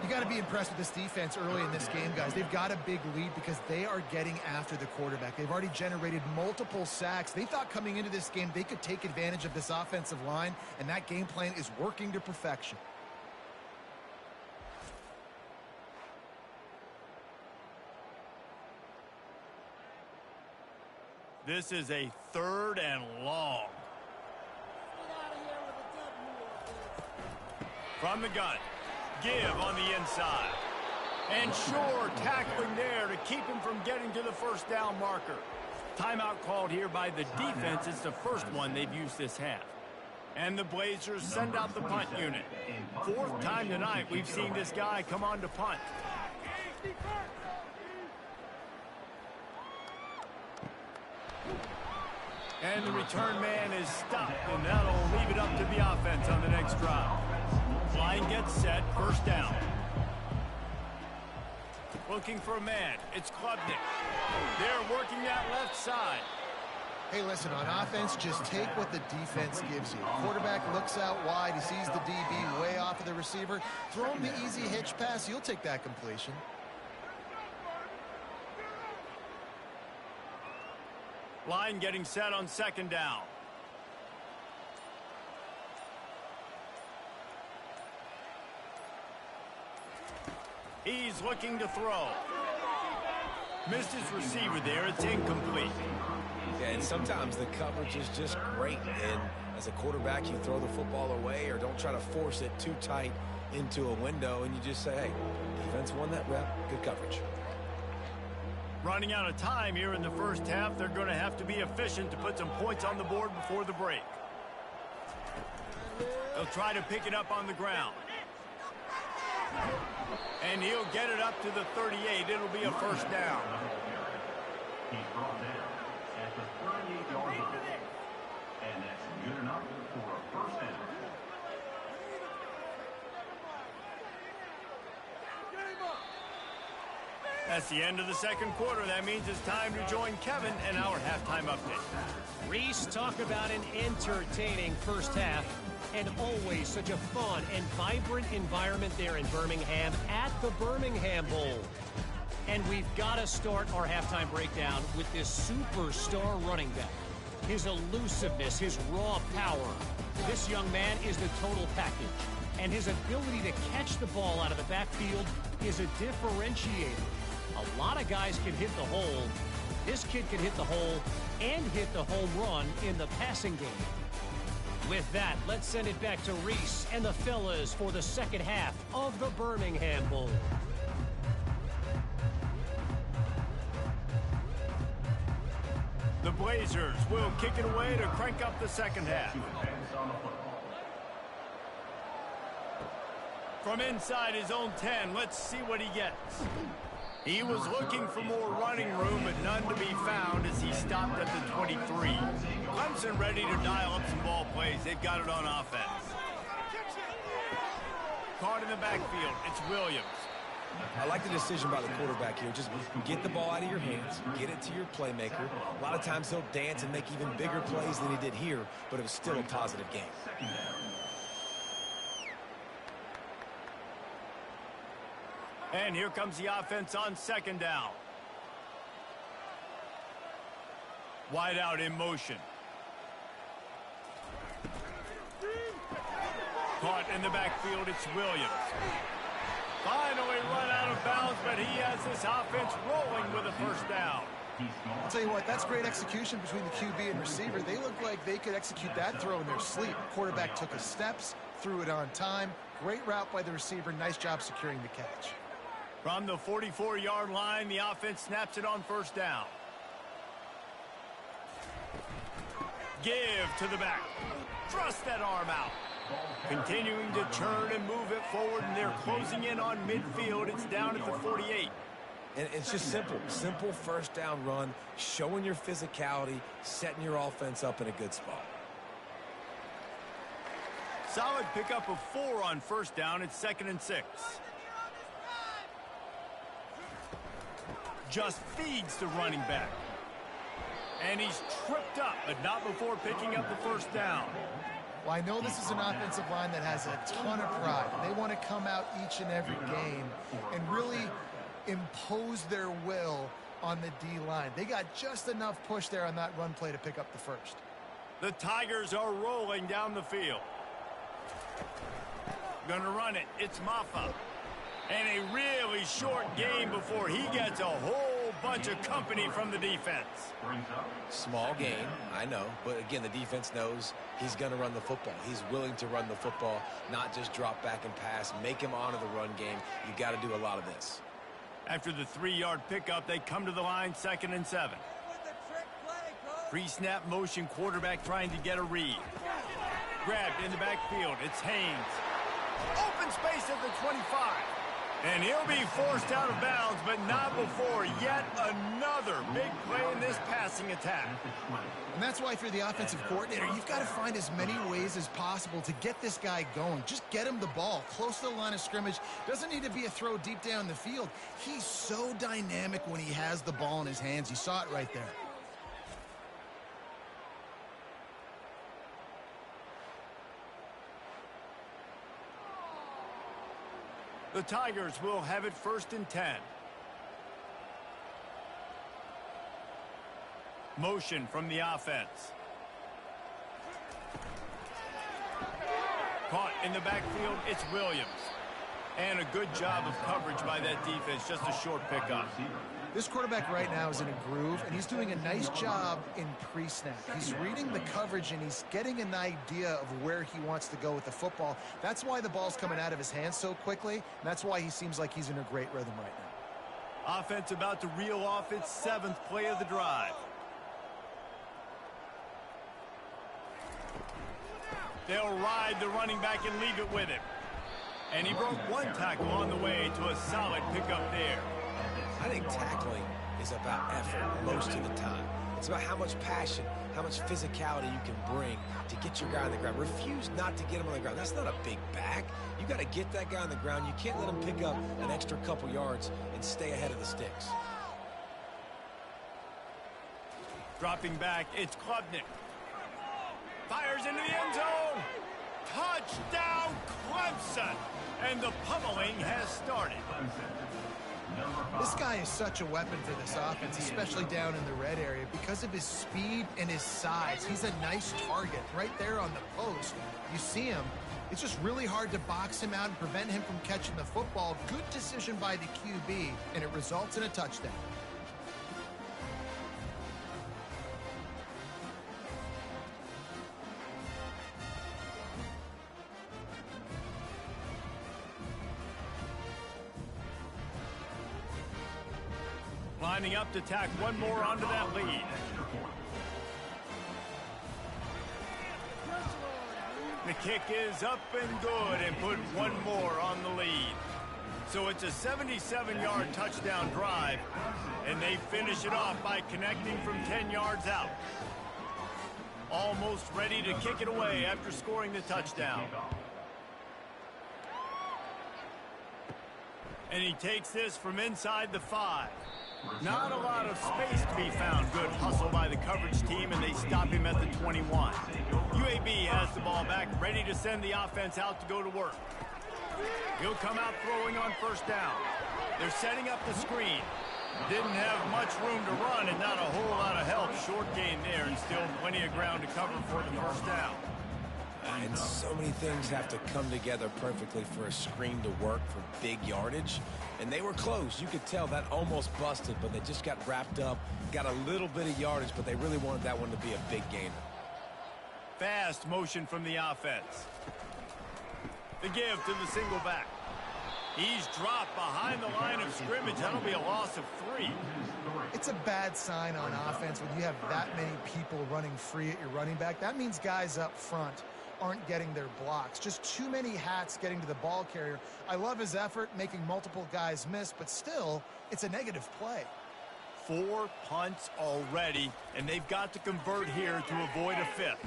You got to be impressed with this defense early in this game, guys. They've got a big lead because they are getting after the quarterback. They've already generated multiple sacks. They thought coming into this game they could take advantage of this offensive line, and that game plan is working to perfection. This is a 3rd and long. From the gun. Give on the inside. And sure, tackling there to keep him from getting to the 1st down marker. Timeout called here by the defense. It's the first one they've used this half. And the Blazers send out the punt unit. 4th time tonight we've seen this guy come on to punt. And the return man is stopped, and that'll leave it up to the offense on the next drive. Line gets set, first down. Looking for a man. It's Klubnik. They're working that left side. Hey, listen, on offense, just take what the defense gives you. Quarterback looks out wide. He sees the DB way off of the receiver. Throw him the easy hitch pass. You'll take that completion. Line getting set on second down. He's looking to throw. Missed his receiver there. It's incomplete. Yeah, and sometimes the coverage is just great. And as a quarterback, you throw the football away or don't try to force it too tight into a window, and you just say, hey, defense won that rep. Good coverage. Running out of time here in the first half. They're going to have to be efficient to put some points on the board before the break. They'll try to pick it up on the ground. And he'll get it up to the 38. It'll be a first down. He's brought down at the 38-yard line. And that's good enough for a first down. That's the end of the second quarter. That means it's time to join Kevin and our halftime update. Reese, talk about an entertaining first half. And always such a fun and vibrant environment there in Birmingham at the Birmingham Bowl. And we've got to start our halftime breakdown with this superstar running back. His elusiveness, his raw power. This young man is the total package. And his ability to catch the ball out of the backfield is a differentiator. A lot of guys can hit the hole. This kid can hit the hole and hit the home run in the passing game. With that, let's send it back to Reese and the fellas for the second half of the Birmingham Bowl. The Blazers will kick it away to crank up the second half. From inside his own 10, let's see what he gets. He was looking for more running room, but none to be found as he stopped at the 23. Clemson ready to dial up some ball plays. They've got it on offense. Caught in the backfield. It's Williams. I like the decision by the quarterback here. Just get the ball out of your hands, get it to your playmaker. A lot of times he'll dance and make even bigger plays than he did here, but it was still a positive game. And here comes the offense on second down. Wide out in motion. Caught in the backfield, it's Williams. Finally run out of bounds, but he has this offense rolling with a first down. I'll tell you what, that's great execution between the QB and receiver. They look like they could execute that throw in their sleep. Quarterback took his steps, threw it on time. Great route by the receiver. Nice job securing the catch. From the 44-yard line, the offense snaps it on first down. Give to the back. Thrust that arm out. Continuing to turn and move it forward, and they're closing in on midfield. It's down at the 48. And it's just simple. Simple first down run, showing your physicality, setting your offense up in a good spot. Solid pickup of 4 on first down. It's 2nd and 6. Just feeds the running back. And he's tripped up, but not before picking up the first down. Well, I know this is an offensive line that has a ton of pride. They want to come out each and every game and really impose their will on the D-line. They got just enough push there on that run play to pick up the first. The Tigers are rolling down the field. Gonna run it. It's Maffa. And a really short game before he gets a whole bunch of company from the defense. Small game, I know. But again, the defense knows he's going to run the football. He's willing to run the football, not just drop back and pass. Make him honor the run game. You got to do a lot of this. After the 3-yard pickup, they come to the line, 2nd and 7. Pre-snap motion, quarterback trying to get a read. Grabbed in the backfield. It's Haynes. Open space at the 25. And he'll be forced out of bounds, but not before yet another big play in this passing attack. And that's why, if you're the offensive coordinator, you've got to find as many ways as possible to get this guy going. Just get him the ball close to the line of scrimmage. Doesn't need to be a throw deep down the field. He's so dynamic when he has the ball in his hands. You saw it right there. The Tigers will have it 1st and 10. Motion from the offense. Caught in the backfield, it's Williams. And a good job of coverage by that defense, just a short pickup. This quarterback right now is in a groove, and he's doing a nice job in pre-snap. He's reading the coverage, and he's getting an idea of where he wants to go with the football. That's why the ball's coming out of his hands so quickly, and that's why he seems like he's in a great rhythm right now. Offense about to reel off its 7th play of the drive. They'll ride the running back and leave it with him. And he broke one tackle on the way to a solid pickup there. I think tackling is about effort most of the time. It's about how much passion, how much physicality you can bring to get your guy on the ground. Refuse not to get him on the ground. That's not a big back. You got to get that guy on the ground. You can't let him pick up an extra couple yards and stay ahead of the sticks. Dropping back, it's Klubnik. Fires into the end zone. Touchdown, Clemson. And the pummeling has started. This guy is such a weapon for this offense, especially down in the red area, because of his speed and his size. He's a nice target right there on the post. You see him. It's just really hard to box him out and prevent him from catching the football. Good decision by the QB, and it results in a touchdown. Lining up to tack one more onto that lead. The kick is up and good, and put one more on the lead. So it's a 77-yard touchdown drive, and they finish it off by connecting from 10 yards out. Almost ready to kick it away after scoring the touchdown. And he takes this from inside the 5. Not a lot of space to be found. Good hustle by the coverage team, and they stop him at the 21. UAB has the ball back, ready to send the offense out to go to work. He'll come out throwing on 1st down. They're setting up the screen. Didn't have much room to run and not a whole lot of help. Short gain there, and still plenty of ground to cover for the 1st down. And so many things have to come together perfectly for a screen to work for big yardage. And they were close. You could tell that almost busted, but they just got wrapped up, got a little bit of yardage, but they really wanted that one to be a big gainer. Fast motion from the offense. The give to the single back. He's dropped behind the line of scrimmage. That'll be a loss of 3. It's a bad sign on offense when you have that many people running free at your running back. That means guys up front aren't getting their blocks. Just too many hats getting to the ball carrier. I love his effort, making multiple guys miss, but still, it's a negative play. 4 punts already, and they've got to convert here to avoid a 5th.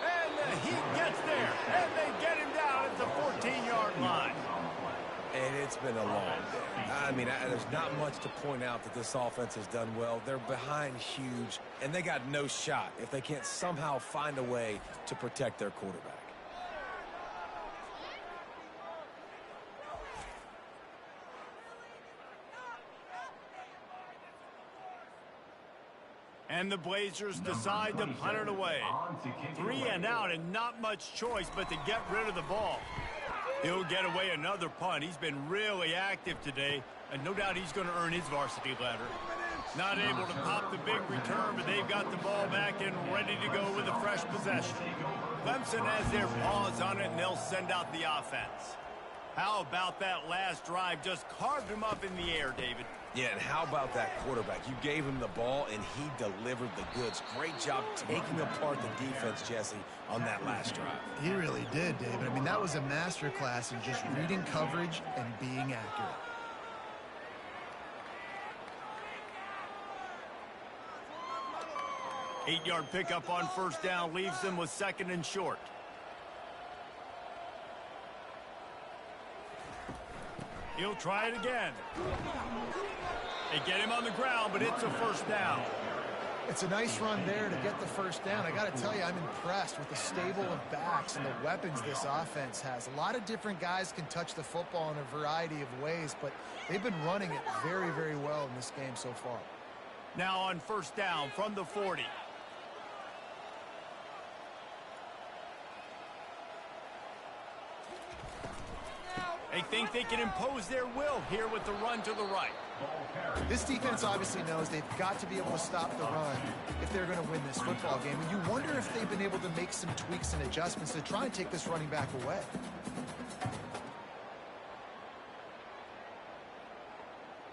And the Heat gets there, and they get him down at the 14-yard line. And it's been a long day. I mean, there's not much to point out that this offense has done well. They're behind huge, and they got no shot if they can't somehow find a way to protect their quarterback. And the Blazers decide to punt it away. 3 and out, and not much choice but to get rid of the ball. He'll get away another punt. He's been really active today, and no doubt he's going to earn his varsity letter. Not able to pop the big return, but they've got the ball back and ready to go with a fresh possession. Clemson has their paws on it, and they'll send out the offense. How about that last drive? Just carved him up in the air, David. Yeah, and how about that quarterback? You gave him the ball, and he delivered the goods. Great job taking apart the defense, Jesse, on that last drive. He really did, David. I mean, that was a masterclass in just reading coverage and being accurate. Eight-yard pickup on first down leaves them with 2nd and short. He'll try it again. They get him on the ground, but it's a first down. It's a nice run there to get the first down. I got to tell you, I'm impressed with the stable of backs and the weapons this offense has. A lot of different guys can touch the football in a variety of ways, but they've been running it very, very well in this game so far. Now on first down from the 40. They think they can impose their will here with the run to the right. This defense obviously knows they've got to be able to stop the run if they're going to win this football game. And you wonder if they've been able to make some tweaks and adjustments to try and take this running back away.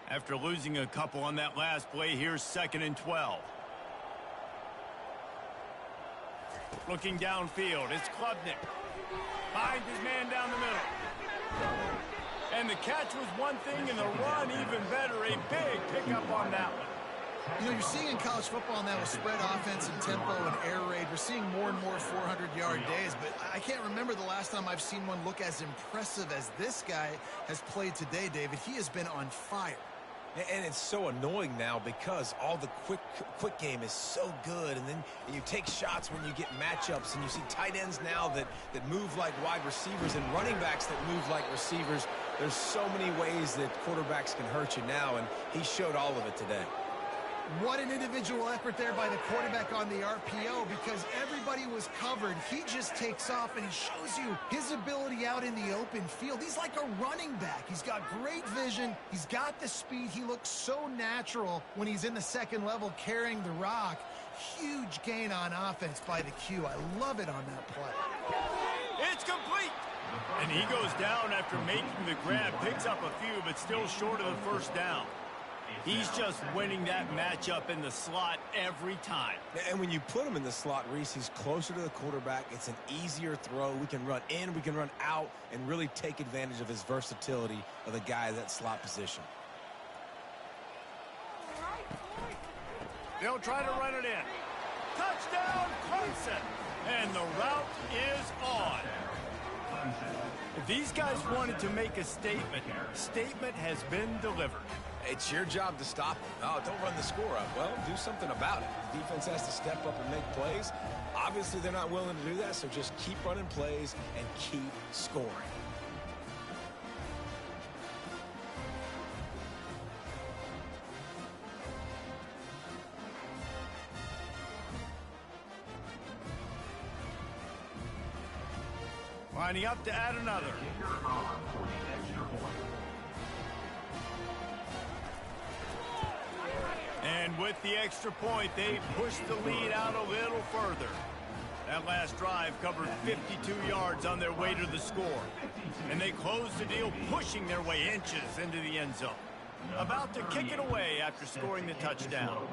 After losing a couple on that last play, here's 2nd and 12. Looking downfield, it's Klubnik. Finds his man down the middle. And the catch was one thing, and the run even better. A big pickup on that one. You know, you're seeing in college football now with spread offense and tempo and air raid, we're seeing more and more 400-yard days, but I can't remember the last time I've seen one look as impressive as this guy has played today, David. He has been on fire. And it's so annoying now because all the quick game is so good, and then you take shots when you get matchups, and you see tight ends now that move like wide receivers and running backs that move like receivers. There's so many ways that quarterbacks can hurt you now, and he showed all of it today. What an individual effort there by the quarterback on the RPO, because everybody was covered. He just takes off, and he shows you his ability out in the open field. He's like a running back. He's got great vision. He's got the speed. He looks so natural when he's in the second level carrying the rock. Huge gain on offense by the Q. I love it on that play. It's complete. And he goes down after making the grab. Picks up a few, but still short of the first down. He's just winning that matchup in the slot every time. And when you put him in the slot, Reese, he's closer to the quarterback. It's an easier throw. We can run in, we can run out, and really take advantage of his versatility of the guy at that slot position. They'll try to run it in. Touchdown, Clemson! And the route is on. If these guys wanted to make a statement has been delivered. It's your job to stop them. Oh, don't run the score up. Well, do something about it. The defense has to step up and make plays. Obviously, they're not willing to do that, so just keep running plays and keep scoring. Lining up to add another. And with the extra point, they push the lead out a little further. That last drive covered 52 yards on their way to the score. And they closed the deal, pushing their way inches into the end zone. About to kick it away after scoring the touchdown.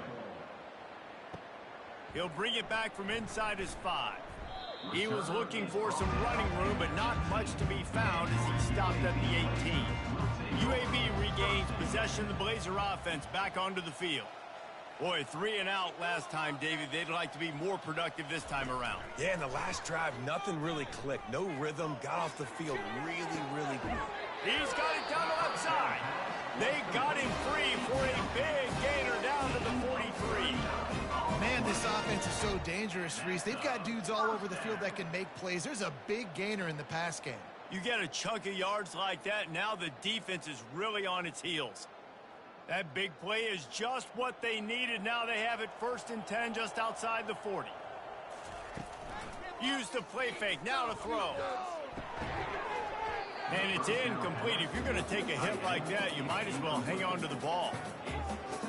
He'll bring it back from inside his 5. He was looking for some running room, but not much to be found as he stopped at the 18. UAB regains possession of the Blazer offense back onto the field. Boy, 3 and out last time, David. They'd like to be more productive this time around. Yeah, in the last drive, nothing really clicked. No rhythm, got off the field really quick. He's got it down the left side. They got him free for a big gainer down to the 43. Man, this offense is so dangerous, Reese. They've got dudes all over the field that can make plays. There's a big gainer in the pass game. You get a chunk of yards like that, now the defense is really on its heels. That big play is just what they needed. Now they have it 1st and 10 just outside the 40. Use the play fake, now to throw. And it's incomplete. If you're going to take a hit like that, you might as well hang on to the ball.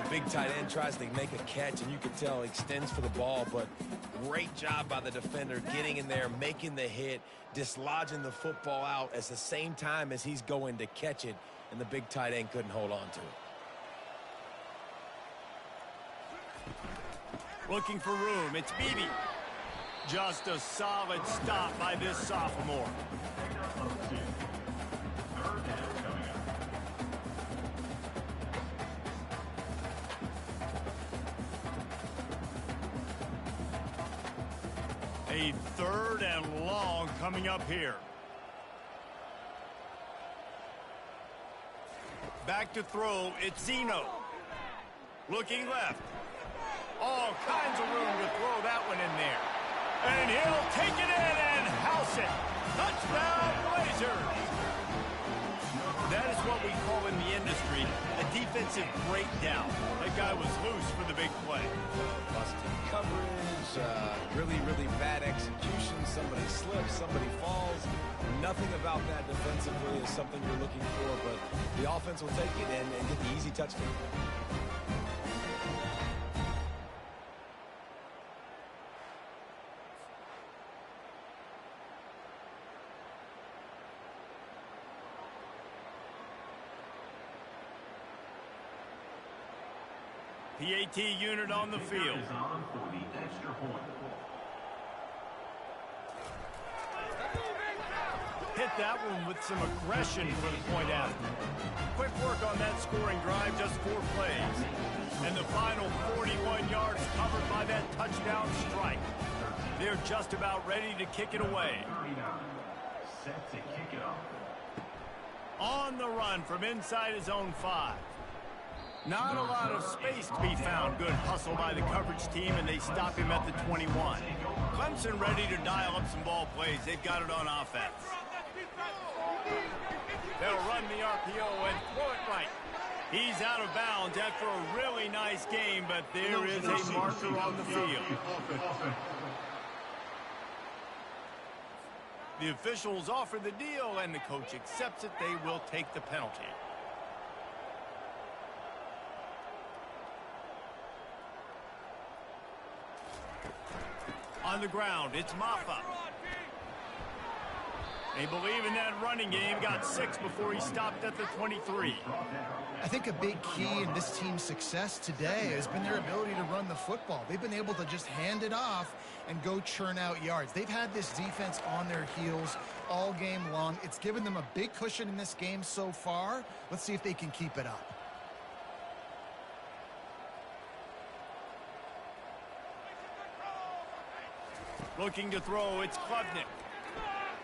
The big tight end tries to make a catch, and you can tell he extends for the ball, but great job by the defender getting in there, making the hit, dislodging the football out at the same time as he's going to catch it, and the big tight end couldn't hold on to it. Looking for room. It's Beebe. Just a solid stop by this sophomore. A 3rd and long coming up here. Back to throw. It's Zeno. Looking left. All kinds of room to throw that one in there. And he'll take it in and house it. Touchdown, Blazers. That is what we call in the industry a defensive breakdown. That guy was loose for the big play. Busted coverage, really, really bad execution. Somebody slips, somebody falls. Nothing about that defensively is something you're looking for, but the offense will take it and get the easy touchdown. PAT unit on the field. Hit that one with some aggression for the point after. Quick work on that scoring drive, just 4 plays. And the final 41 yards covered by that touchdown strike. They're just about ready to kick it away. Set to kick it off. On the run from inside his own 5. Not a lot of space to be found. Good hustle by the coverage team, and they stop him at the 21. Clemson ready to dial up some ball plays. They've got it on offense. They'll run the RPO and throw it right. He's out of bounds after a really nice game, but there is a marker on the field. The officials offer the deal, and the coach accepts it. They will take the penalty. On the ground, it's Maffa. They believe in that running game. Got 6 before he stopped at the 23. I think a big key in this team's success today has been their ability to run the football. They've been able to just hand it off and go churn out yards. They've had this defense on their heels all game long. It's given them a big cushion in this game so far. Let's see if they can keep it up. Looking to throw, it's Klubnik.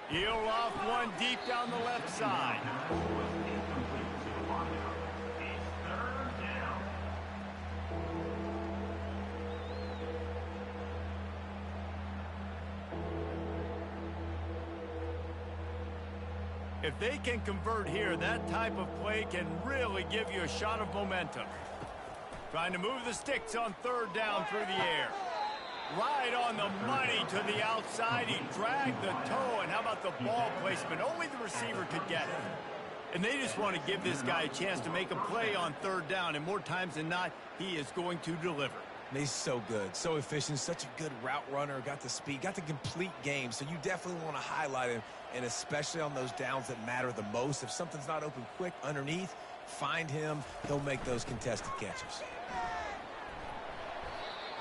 He'll off one deep down the left side. If they can convert here, that type of play can really give you a shot of momentum. Trying to move the sticks on 3rd down through the air. Right on the money to the outside. He dragged the toe, and how about the ball placement? Only the receiver could get it. And they just want to give this guy a chance to make a play on 3rd down, and more times than not, he is going to deliver. He's so good, so efficient, such a good route runner, got the speed, got the complete game, so you definitely want to highlight him, and especially on those downs that matter the most. If something's not open quick underneath, find him. He'll make those contested catches.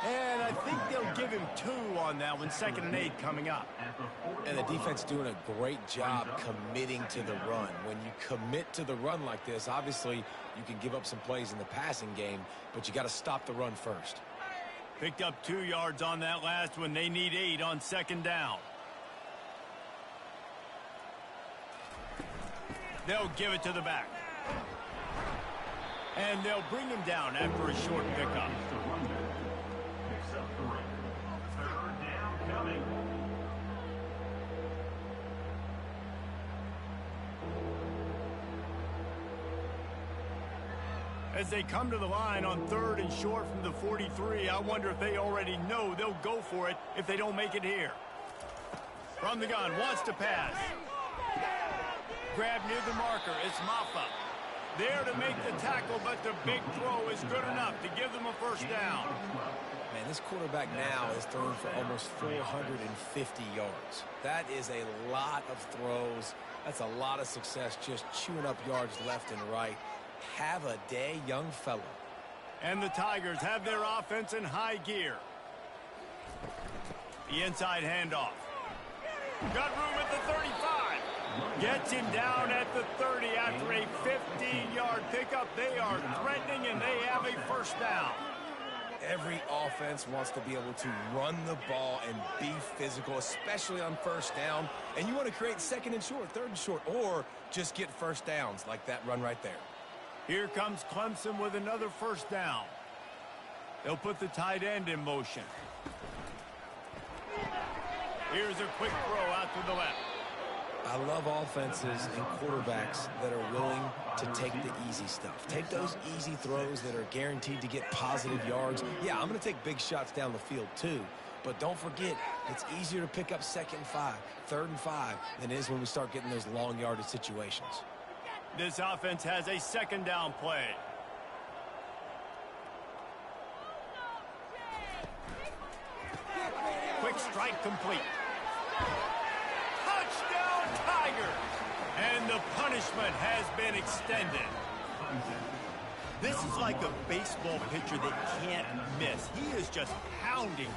And I think they'll give him 2 on that one, 2nd and 8 coming up. And the defense doing a great job committing to the run. When you commit to the run like this, obviously you can give up some plays in the passing game, but you got to stop the run first. Picked up 2 yards on that last one. They need 8 on 2nd down. They'll give it to the back. And they'll bring him down after a short pickup. As they come to the line on 3rd and short from the 43, I wonder if they already know they'll go for it if they don't make it here. From the gun, wants to pass. Grab near the marker, it's Maffa. There to make the tackle, but the big throw is good enough to give them a 1st down. Man, this quarterback now is throwing for almost 450 yards. That is a lot of throws. That's a lot of success, just chewing up yards left and right. Have a day, young fella. And the Tigers have their offense in high gear. The inside handoff. Got room at the 35. Gets him down at the 30 after a 15-yard pickup. They are threatening, and they have a first down. Every offense wants to be able to run the ball and be physical, especially on first down. And you want to create second and short, third and short, or just get first downs like that run right there. Here comes Clemson with another first down. They'll put the tight end in motion. Here's a quick throw out to the left. I love offenses and quarterbacks that are willing to take the easy stuff. Take those easy throws that are guaranteed to get positive yards. Yeah, I'm going to take big shots down the field too. But don't forget, it's easier to pick up second and 5, third and 5 than it is when we start getting those long yardage situations. This offense has a second down play. Quick strike complete. Touchdown Tigers! And the punishment has been extended. This is like a baseball pitcher that can't miss. He is just pounding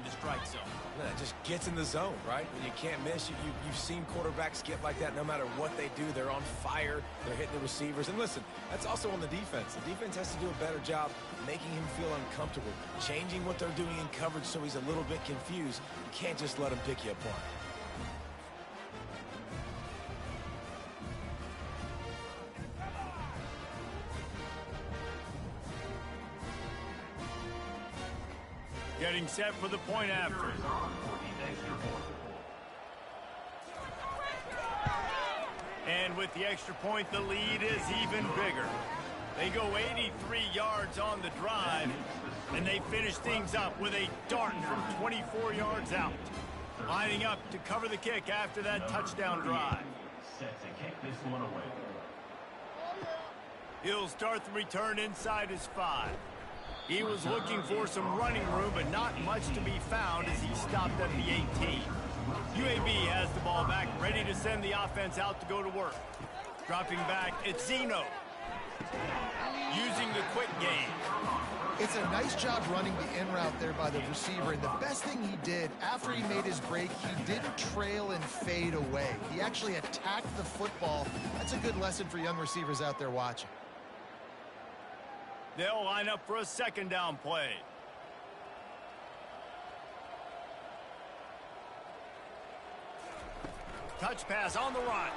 the strike zone. Yeah, it just gets in the zone, right? When you can't miss, you've seen quarterbacks get like that no matter what they do. They're on fire. They're hitting the receivers. And listen, that's also on the defense. The defense has to do a better job making him feel uncomfortable, changing what they're doing in coverage so he's a little bit confused. You can't just let him pick you apart. Getting set for the point after. And with the extra point, the lead is even bigger. They go 83 yards on the drive, and they finish things up with a dart from 24 yards out. Lining up to cover the kick after that touchdown drive. Set to kick this one away. He'll start the return inside his 5. He was looking for some running room, but not much to be found as he stopped at the 18. UAB has the ball back, ready to send the offense out to go to work. Dropping back, it's Zeno. Using the quick game. It's a nice job running the in route there by the receiver, and the best thing he did after he made his break, he didn't trail and fade away. He actually attacked the football. That's a good lesson for young receivers out there watching. They'll line up for a second down play. Touch pass on the run.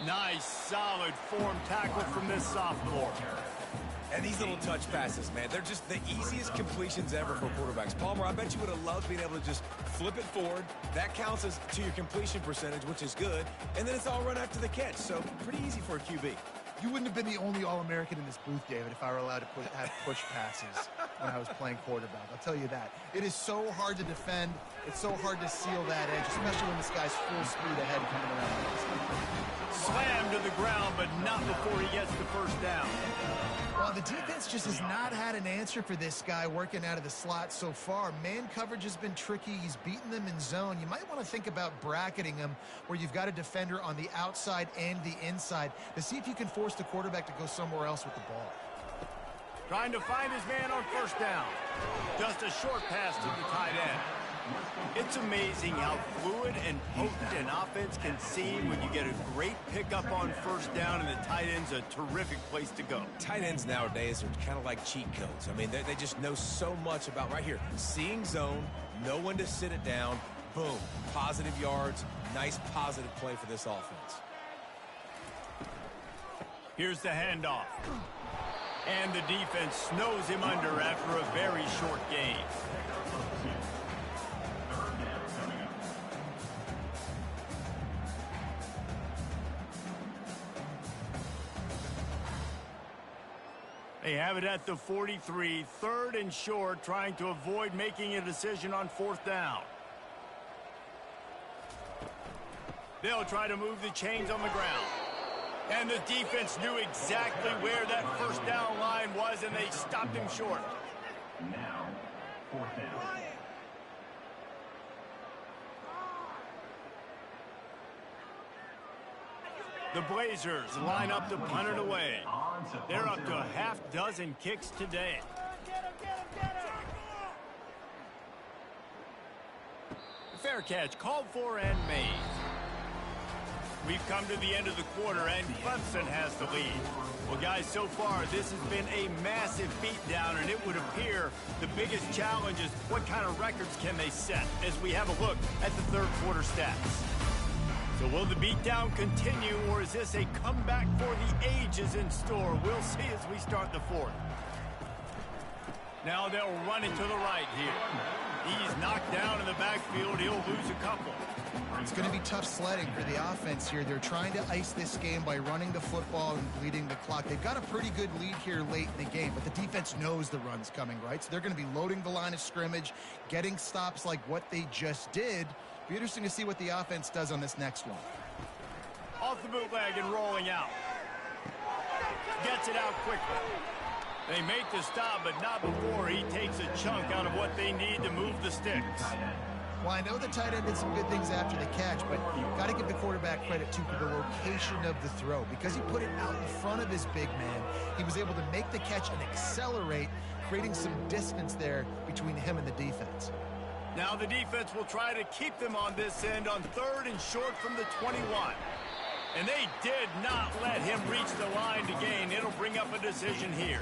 Nice, solid form tackle from this sophomore. And these little touch passes, man, they're just the easiest completions ever for quarterbacks. Palmer, I bet you would have loved being able to just flip it forward. That counts as to your completion percentage, which is good. And then it's all run after the catch, so pretty easy for a QB. You wouldn't have been the only All-American in this booth, David, if I were allowed to have push passes when I was playing quarterback. I'll tell you that. It is so hard to defend. It's so hard to seal that edge, especially when this guy's full speed ahead coming around. Slammed to the ground, but not before he gets the first down. Well, the defense just has not had an answer for this guy working out of the slot so far. Man coverage has been tricky. He's beaten them in zone. You might want to think about bracketing him where you've got a defender on the outside and the inside to see if you can force the quarterback to go somewhere else with the ball. Trying to find his man on first down. Just a short pass to the tight end. It's amazing how fluid and potent an offense can seem when you get a great pickup on first down, and the tight end's a terrific place to go. Tight ends nowadays are kind of like cheat codes. I mean, they just know so much about right here. Seeing zone, know when to sit it down, boom, positive yards, nice positive play for this offense. Here's the handoff. And the defense snows him under after a very short gain. They have it at the 43, third and short, trying to avoid making a decision on fourth down. They'll try to move the chains on the ground. And the defense knew exactly where that first down line was, and they stopped him short. Now, fourth down. The Blazers line up to punt it away. They're up to a half dozen kicks today. Fair catch called for and made. We've come to the end of the quarter, and Clemson has the lead. Well, guys, so far, this has been a massive beatdown, and it would appear the biggest challenge is what kind of records can they set as we have a look at the third quarter stats. So will the beatdown continue, or is this a comeback for the ages in store? We'll see as we start the fourth. Now they'll run it to the right here. He's knocked down in the backfield. He'll lose a couple. It's going to be tough sledding for the offense here. They're trying to ice this game by running the football and bleeding the clock. They've got a pretty good lead here late in the game, but the defense knows the run's coming, right? So they're going to be loading the line of scrimmage, getting stops like what they just did. Be interesting to see what the offense does on this next one. Off the bootleg and rolling out. Gets it out quickly. They make the stop, but not before he takes a chunk out of what they need to move the sticks. Well, I know the tight end did some good things after the catch, but got to give the quarterback credit, too, for the location of the throw. Because he put it out in front of his big man, he was able to make the catch and accelerate, creating some distance there between him and the defense. Now the defense will try to keep them on this end on third and short from the 21. And they did not let him reach the line to gain. It'll bring up a decision here.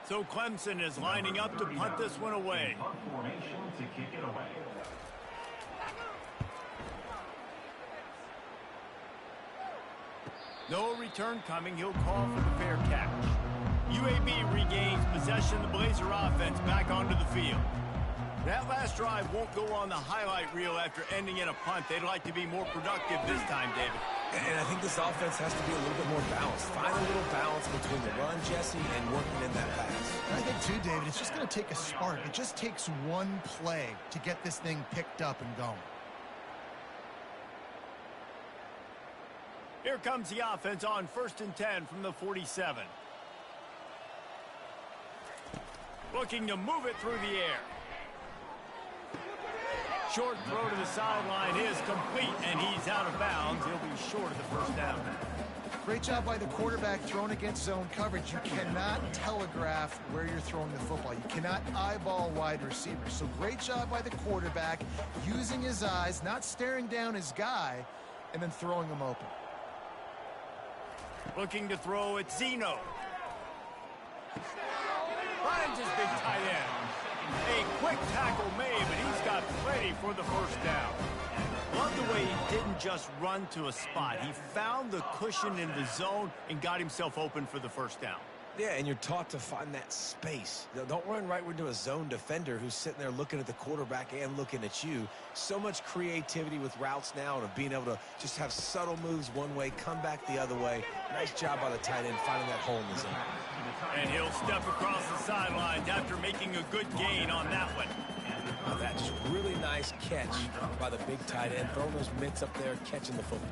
So Clemson is lining up to punt this one away. Formation to kick it away. No return coming. He'll call for the fair catch. UAB regains possession of the Blazer offense back onto the field. That last drive won't go on the highlight reel after ending in a punt. They'd like to be more productive this time, David. And I think this offense has to be a little bit more balanced. Find a little balance between the run, Jesse, and working in that pass. I think, too, David, it's just going to take a spark. It just takes one play to get this thing picked up and going. Here comes the offense on 1st and 10 from the 47. Looking to move it through the air. Short throw to the sideline is complete, and he's out of bounds. He'll be short of the first down. Great job by the quarterback thrown against zone coverage. You cannot telegraph where you're throwing the football. You cannot eyeball wide receivers. So great job by the quarterback using his eyes, not staring down his guy, and then throwing him open. Looking to throw at Zeno. Finds his big tight end. A quick tackle made, but he's got plenty for the first down. Love the way he didn't just run to a spot. He found the cushion in the zone and got himself open for the first down. Yeah, and you're taught to find that space. Don't run right into a zone defender who's sitting there looking at the quarterback and looking at you. So much creativity with routes now and of being able to just have subtle moves one way, come back the other way. Nice job by the tight end finding that hole in the zone. And he'll step across the sidelines after making a good gain on that one. Now that just really nice catch by the big tight end, throwing those mitts up there, catching the football.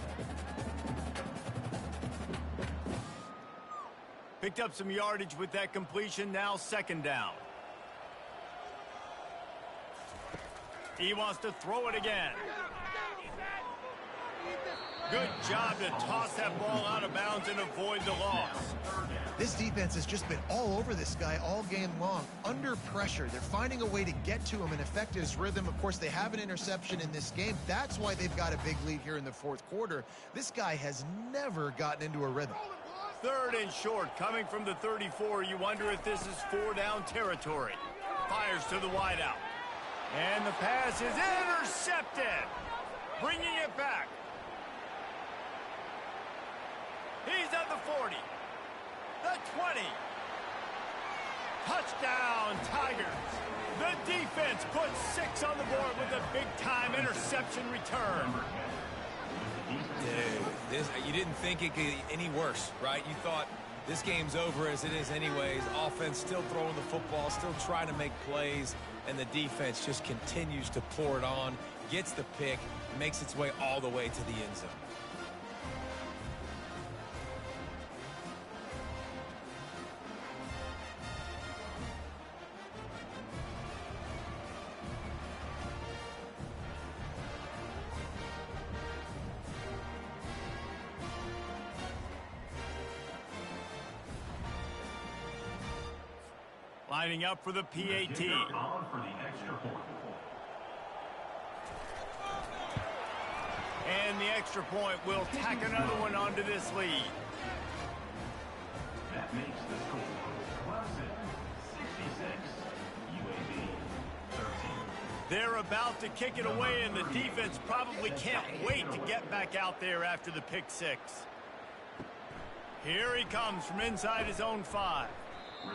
Picked up some yardage with that completion, now 2nd down. He wants to throw it again. Good job to toss that ball out of bounds and avoid the loss. This defense has just been all over this guy all game long. Under pressure, they're finding a way to get to him and affect his rhythm. Of course, they have an interception in this game. That's why they've got a big lead here in the 4th quarter. This guy has never gotten into a rhythm. 3rd and short, coming from the 34. You wonder if this is 4-down territory. Fires to the wideout. And the pass is intercepted. Bringing it back. He's at the 40. The 20. Touchdown, Tigers. The defense puts 6 on the board with a big-time interception return. Dude, you didn't think it could get any worse, right? You thought this game's over as it is anyways. Offense still throwing the football, still trying to make plays, and the defense just continues to pour it on, gets the pick, makes its way all the way to the end zone. Lining up for the PAT. On for the extra point. And the extra point will tack another one onto this lead. That makes the score Clemson 66, UAB 13. They're about to kick it away, and the defense probably can't wait to get back out there after the pick six. Here he comes from inside his own 5.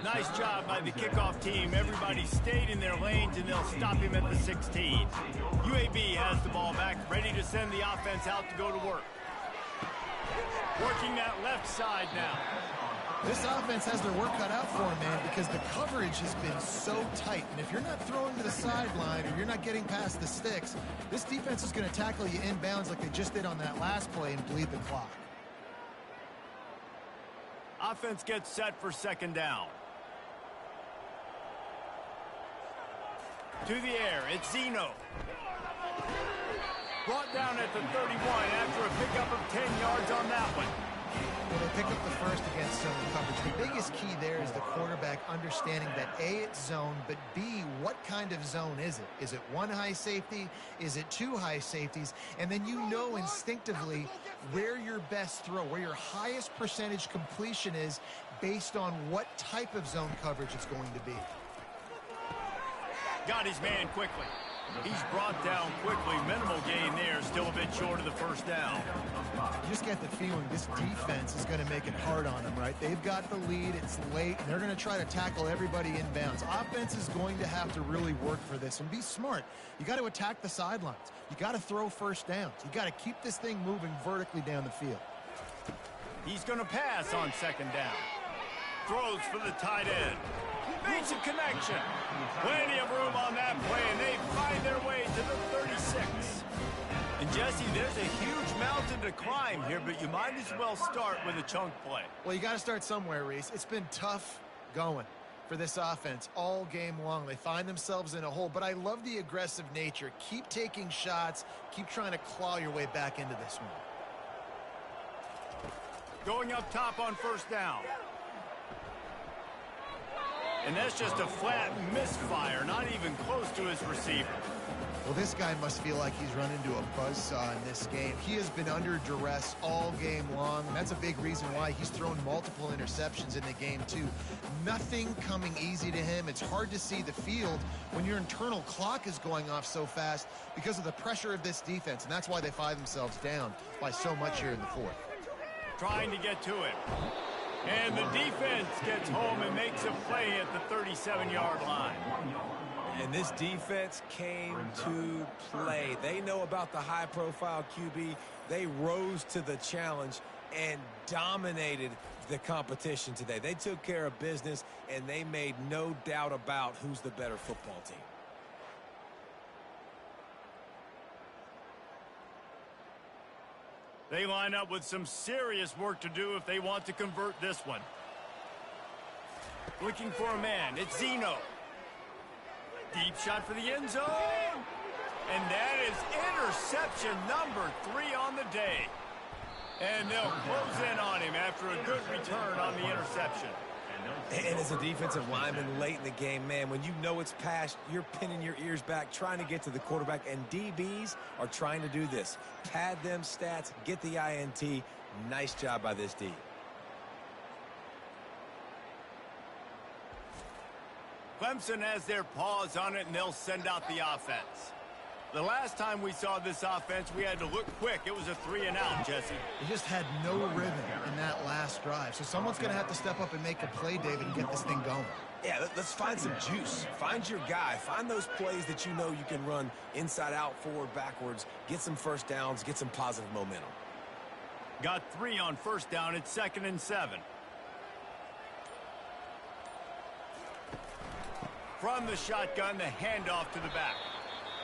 Nice job by the kickoff team. Everybody stayed in their lanes, and they'll stop him at the 16. UAB has the ball back, ready to send the offense out to go to work. Working that left side now. This offense has their work cut out for them, man, because the coverage has been so tight. And if you're not throwing to the sideline or you're not getting past the sticks, this defense is going to tackle you inbounds like they just did on that last play and bleed the clock. Offense gets set for second down. To the air, it's Zeno. Brought down at the 31 after a pickup of 10 yards on that one. Well, they pick up the first against zone coverage. The biggest key there is the quarterback understanding that A, it's zone, but B, what kind of zone is it? Is it one high safety? Is it two high safeties? And then you know instinctively where your best throw, where your highest percentage completion is based on what type of zone coverage it's going to be. Got his man quickly. He's brought down quickly. Minimal gain there. Still a bit short of the first down. You just get the feeling this defense is going to make it hard on them, right? They've got the lead. It's late. And they're going to try to tackle everybody inbounds. Offense is going to have to really work for this and be smart. You got to attack the sidelines. You got to throw first downs. You got to keep this thing moving vertically down the field. He's going to pass on second down. Throws for the tight end. Makes a connection. Plenty of room on that play, and they find their way to the 36. And, Jesse, there's a huge mountain to climb here, but you might as well start with a chunk play. Well, you got to start somewhere, Reese. It's been tough going for this offense all game long. They find themselves in a hole, but I love the aggressive nature. Keep taking shots. Keep trying to claw your way back into this one. Going up top on first down. And that's just a flat misfire, not even close to his receiver. Well, this guy must feel like he's run into a buzzsaw in this game. He has been under duress all game long, and that's a big reason why he's thrown multiple interceptions in the game, too. Nothing coming easy to him. It's hard to see the field when your internal clock is going off so fast because of the pressure of this defense, and that's why they find themselves down by so much here in the fourth. Trying to get to it. And the defense gets home and makes a play at the 37-yard line. And this defense came to play. They know about the high-profile QB. They rose to the challenge and dominated the competition today. They took care of business, and they made no doubt about who's the better football team. They line up with some serious work to do if they want to convert this one. Looking for a man. It's Zeno. Deep shot for the end zone. And that is interception number 3 on the day. And they'll close in on him after a good return on the interception. And as a defensive lineman late in the game, man, when you know it's past, you're pinning your ears back, trying to get to the quarterback, and DBs are trying to do this. Pad them stats, get the INT. Nice job by this D. Clemson has their paws on it, and they'll send out the offense. The last time we saw this offense, we had to look quick. It was a 3-and-out, Jesse. They just had no rhythm in that last drive. So someone's going to have to step up and make a play, David, and get this thing going. Yeah, let's find some juice. Find your guy. Find those plays that you know you can run inside out, forward, backwards. Get some first downs. Get some positive momentum. Got 3 on first down. It's 2nd and 7. From the shotgun, the handoff to the back.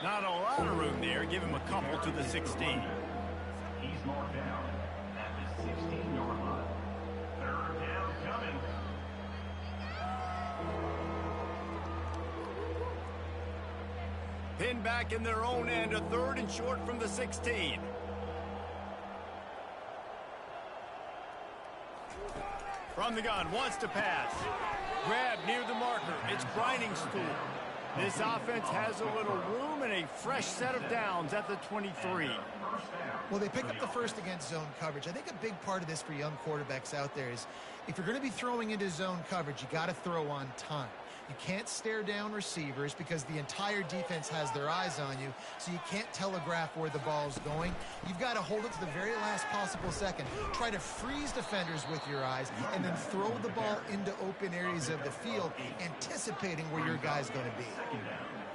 Not a lot of room there. Give him a couple to the 16. He's marked down at the 16-yard line. 3rd down coming. Pinned back in their own end, a 3rd and short from the 16. From the gun, wants to pass. Grab near the marker. It's grinding stool. This offense has a little room and a fresh set of downs at the 23. Well, they pick up the first against zone coverage. I think a big part of this for young quarterbacks out there is if you're going to be throwing into zone coverage, you got to throw on time. You can't stare down receivers because the entire defense has their eyes on you, so you can't telegraph where the ball's going. You've got to hold it to the very last possible second. Try to freeze defenders with your eyes, and then throw the ball into open areas of the field, anticipating where your guy's going to be.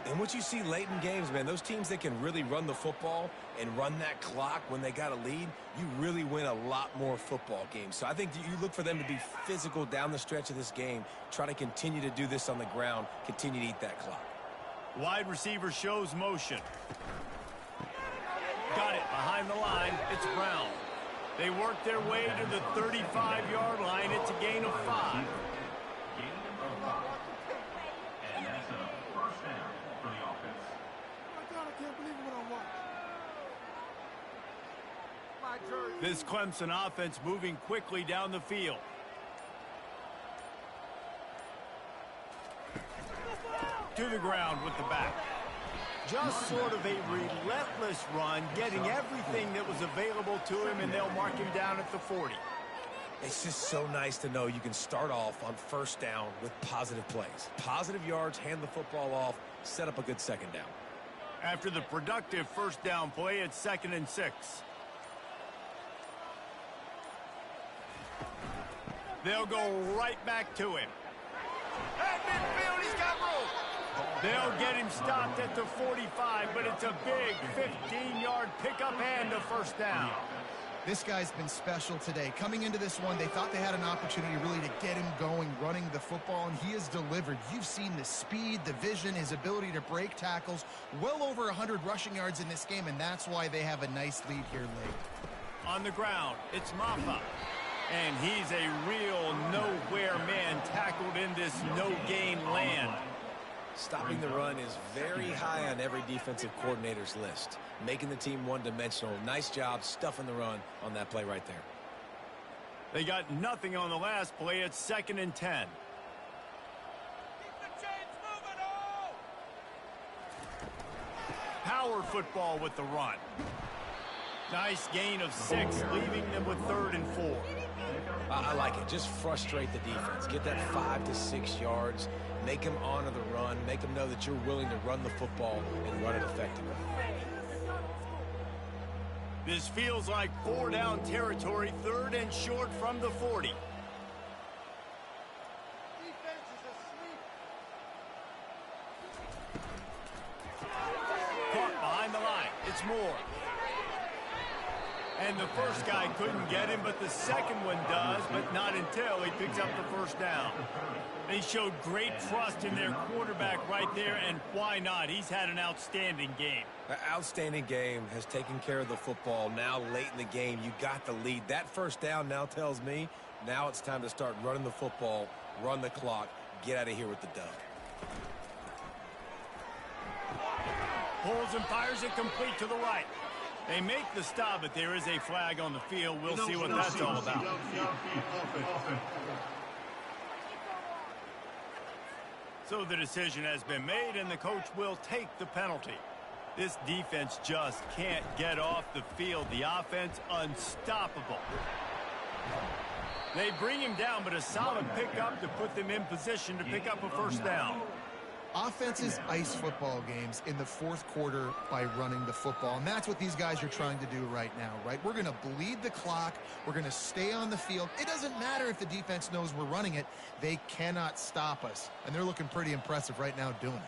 And what you see late in games, man, those teams that can really run the football and run that clock when they got a lead, you really win a lot more football games. So I think you look for them to be physical down the stretch of this game, try to continue to do this on the ground, continue to eat that clock. Wide receiver shows motion. Got it behind the line. It's Brown. They work their way to the 35-yard line. It's a gain of 5. This Clemson offense moving quickly down the field. To the ground with the back. Just sort of a relentless run, getting everything that was available to him, and they'll mark him down at the 40. It's just so nice to know you can start off on first down with positive plays. Positive yards, hand the football off, set up a good second down. After the productive first down play, it's 2nd and 6. They'll go right back to him. At midfield, he's got room. They'll get him stopped at the 45, but it's a big 15-yard pickup and a first down. This guy's been special today. Coming into this one, they thought they had an opportunity really to get him going, running the football, and he has delivered. You've seen the speed, the vision, his ability to break tackles. Well over 100 rushing yards in this game, and that's why they have a nice lead here late. On the ground, it's Maffa. And he's a real nowhere man tackled in this no-gain land. Stopping the run is very high on every defensive coordinator's list. Making the team one-dimensional. Nice job stuffing the run on that play right there. They got nothing on the last play. It's 2nd and 10. Power football with the run. Nice gain of 6, leaving them with 3rd and 4. I like it. Just frustrate the defense. Get that 5 to 6 yards. Make them honor the run. Make them know that you're willing to run the football and run it effectively. This feels like 4-down territory, 3rd and short from the 40. Caught behind the line. It's Moore. And the first guy couldn't get him, but the second one does, but not until he picks up the first down. They showed great trust in their quarterback right there, and why not? He's had an outstanding game. An outstanding game, has taken care of the football. Now late in the game, you got the lead. That first down now tells me now it's time to start running the football, run the clock, get out of here with the dub. Pulls and fires it complete to the right. They make the stop, but there is a flag on the field. We'll see what that's all about. So the decision has been made, and the coach will take the penalty. This defense just can't get off the field. The offense unstoppable. They bring him down, but a solid pickup to put them in position to pick up a first down. Offenses ice football games in the fourth quarter by running the football, and that's what these guys are trying to do right now, right? We're going to bleed the clock. We're going to stay on the field. It doesn't matter if the defense knows we're running it. They cannot stop us, and they're looking pretty impressive right now doing it.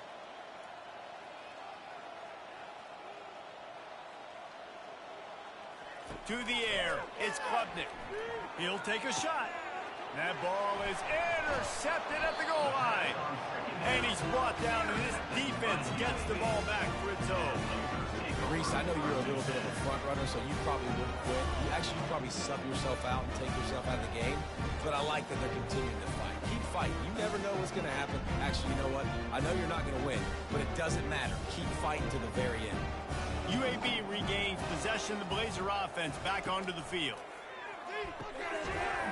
To the air, it's Klubnik. He'll take a shot. That ball is intercepted at the goal line. And he's brought down, and this defense gets the ball back for its own. Reese, I know you're a little bit of a front runner, so you probably wouldn't quit. You probably sub yourself out and take yourself out of the game. But I like that they're continuing to fight. Keep fighting. You never know what's going to happen. Actually, you know what? I know you're not going to win, but it doesn't matter. Keep fighting to the very end. UAB regains possession of the Blazer offense back onto the field.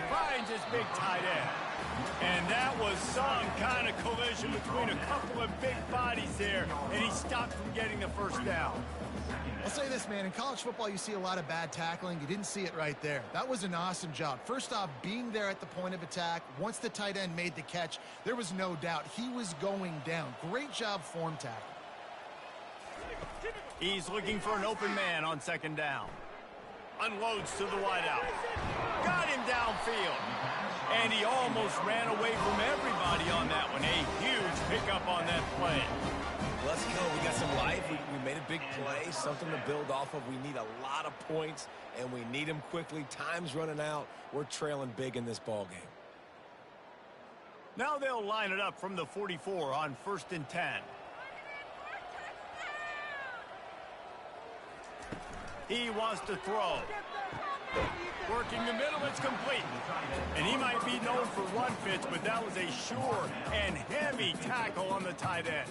Finds his big tight end. And that was some kind of collision between a couple of big bodies there, and he stopped from getting the first down. I'll say this, man. In college football, you see a lot of bad tackling. You didn't see it right there. That was an awesome job. First off, being there at the point of attack. Once the tight end made the catch, there was no doubt he was going down. Great job form tackle. He's looking for an open man on second down. Unloads to the wideout. Got him downfield. And he almost ran away from everybody on that one. A huge pickup on that play. Let's go. We got some life. We made a big play, something to build off of. We need a lot of points, and we need them quickly. Time's running out. We're trailing big in this ball game. Now they'll line it up from the 44 on 1st and 10. He wants to throw. Working the middle, it's complete. And he might be known for run fits, but that was a sure and heavy tackle on the tight end.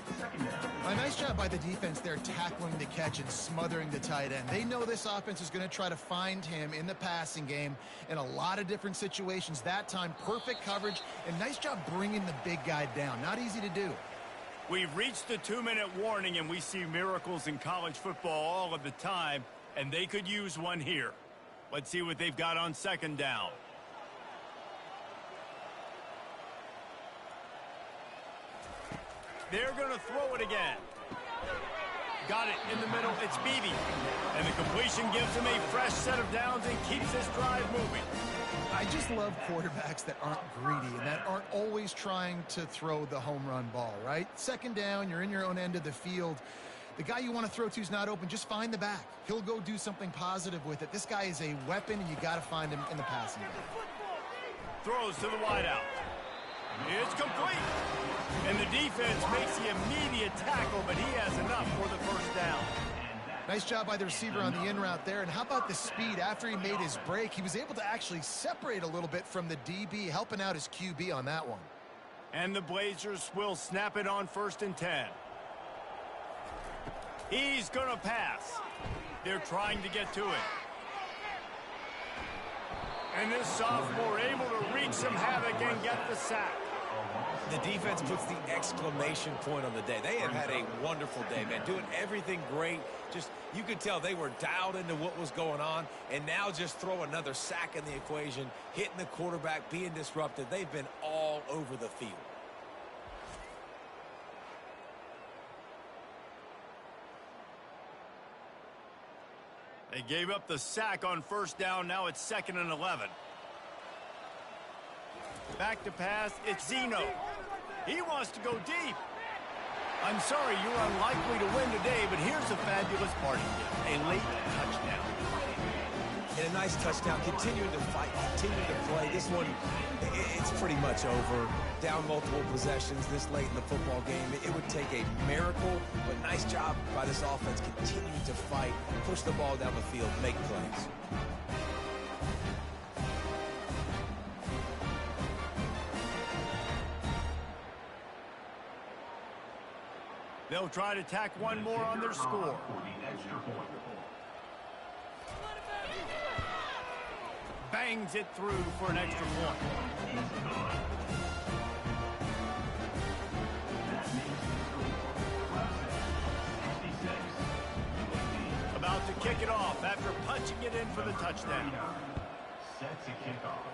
A nice job by the defense there tackling the catch and smothering the tight end. They know this offense is going to try to find him in the passing game in a lot of different situations. That time, perfect coverage, and nice job bringing the big guy down. Not easy to do. We've reached the 2-minute warning, and we see miracles in college football all of the time, and they could use one here. Let's see what they've got on second down. They're going to throw it again. Got it in the middle. It's Beebe. And the completion gives him a fresh set of downs and keeps this drive moving. I just love quarterbacks that aren't greedy and that aren't always trying to throw the home run ball, right? Second down, you're in your own end of the field. The guy you want to throw to is not open. Just find the back. He'll go do something positive with it. This guy is a weapon, and you got to find him in the passing game. Throws to the wideout. It's complete. And the defense makes the immediate tackle, but he has enough for the first down. Nice job by the receiver on the in route there. And how about the speed? After he made his break, he was able to actually separate a little bit from the DB, helping out his QB on that one. And the Blazers will snap it on 1st and 10. He's going to pass. They're trying to get to it. And this sophomore able to wreak some havoc and get the sack. The defense puts the exclamation point on the day. They have had a wonderful day, man. Doing everything great. Just, you could tell they were dialed into what was going on. And now just throw another sack in the equation, hitting the quarterback, being disrupted. They've been all over the field. They gave up the sack on 1st down. Now it's 2nd and 11. Back to pass. It's Zeno. He wants to go deep. I'm sorry, you're unlikely to win today, but here's a fabulous party gift. A late touchdown. And a nice touchdown. Continuing to fight, continuing to play. This one, it's pretty much over. Down multiple possessions this late in the football game. It would take a miracle, but nice job by this offense. Continuing to fight, push the ball down the field, make plays. They'll try to tack one more on their score. Bangs it through for an extra point. About to kick it off after punching it in for the touchdown. Set to kick off.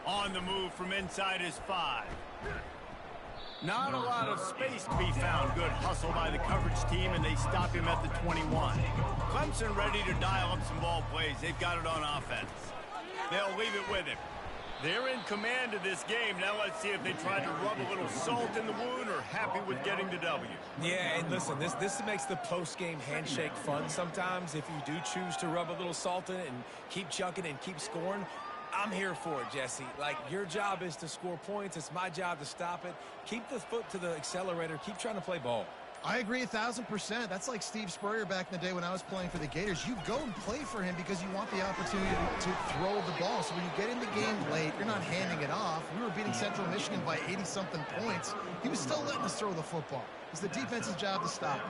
On the move from inside his 5. Not a lot of space to be found. Good hustle by the coverage team, and they stop him at the 21. Clemson ready to dial up some ball plays. They've got it on offense. They'll leave it with him. They're in command of this game. Now let's see if they try to rub a little salt in the wound or happy with getting the W. Yeah, and listen, this makes the post-game handshake fun sometimes. If you do choose to rub a little salt in it and keep chucking and keep scoring, I'm here for it, Jesse. Like, your job is to score points. It's my job to stop it. Keep the foot to the accelerator. Keep trying to play ball. I agree 1,000%. That's like Steve Spurrier back in the day when I was playing for the Gators. You go and play for him because you want the opportunity to throw the ball. So when you get in the game late, you're not handing it off. We were beating Central Michigan by 80-something points. He was still letting us throw the football. It's the defense's job to stop it.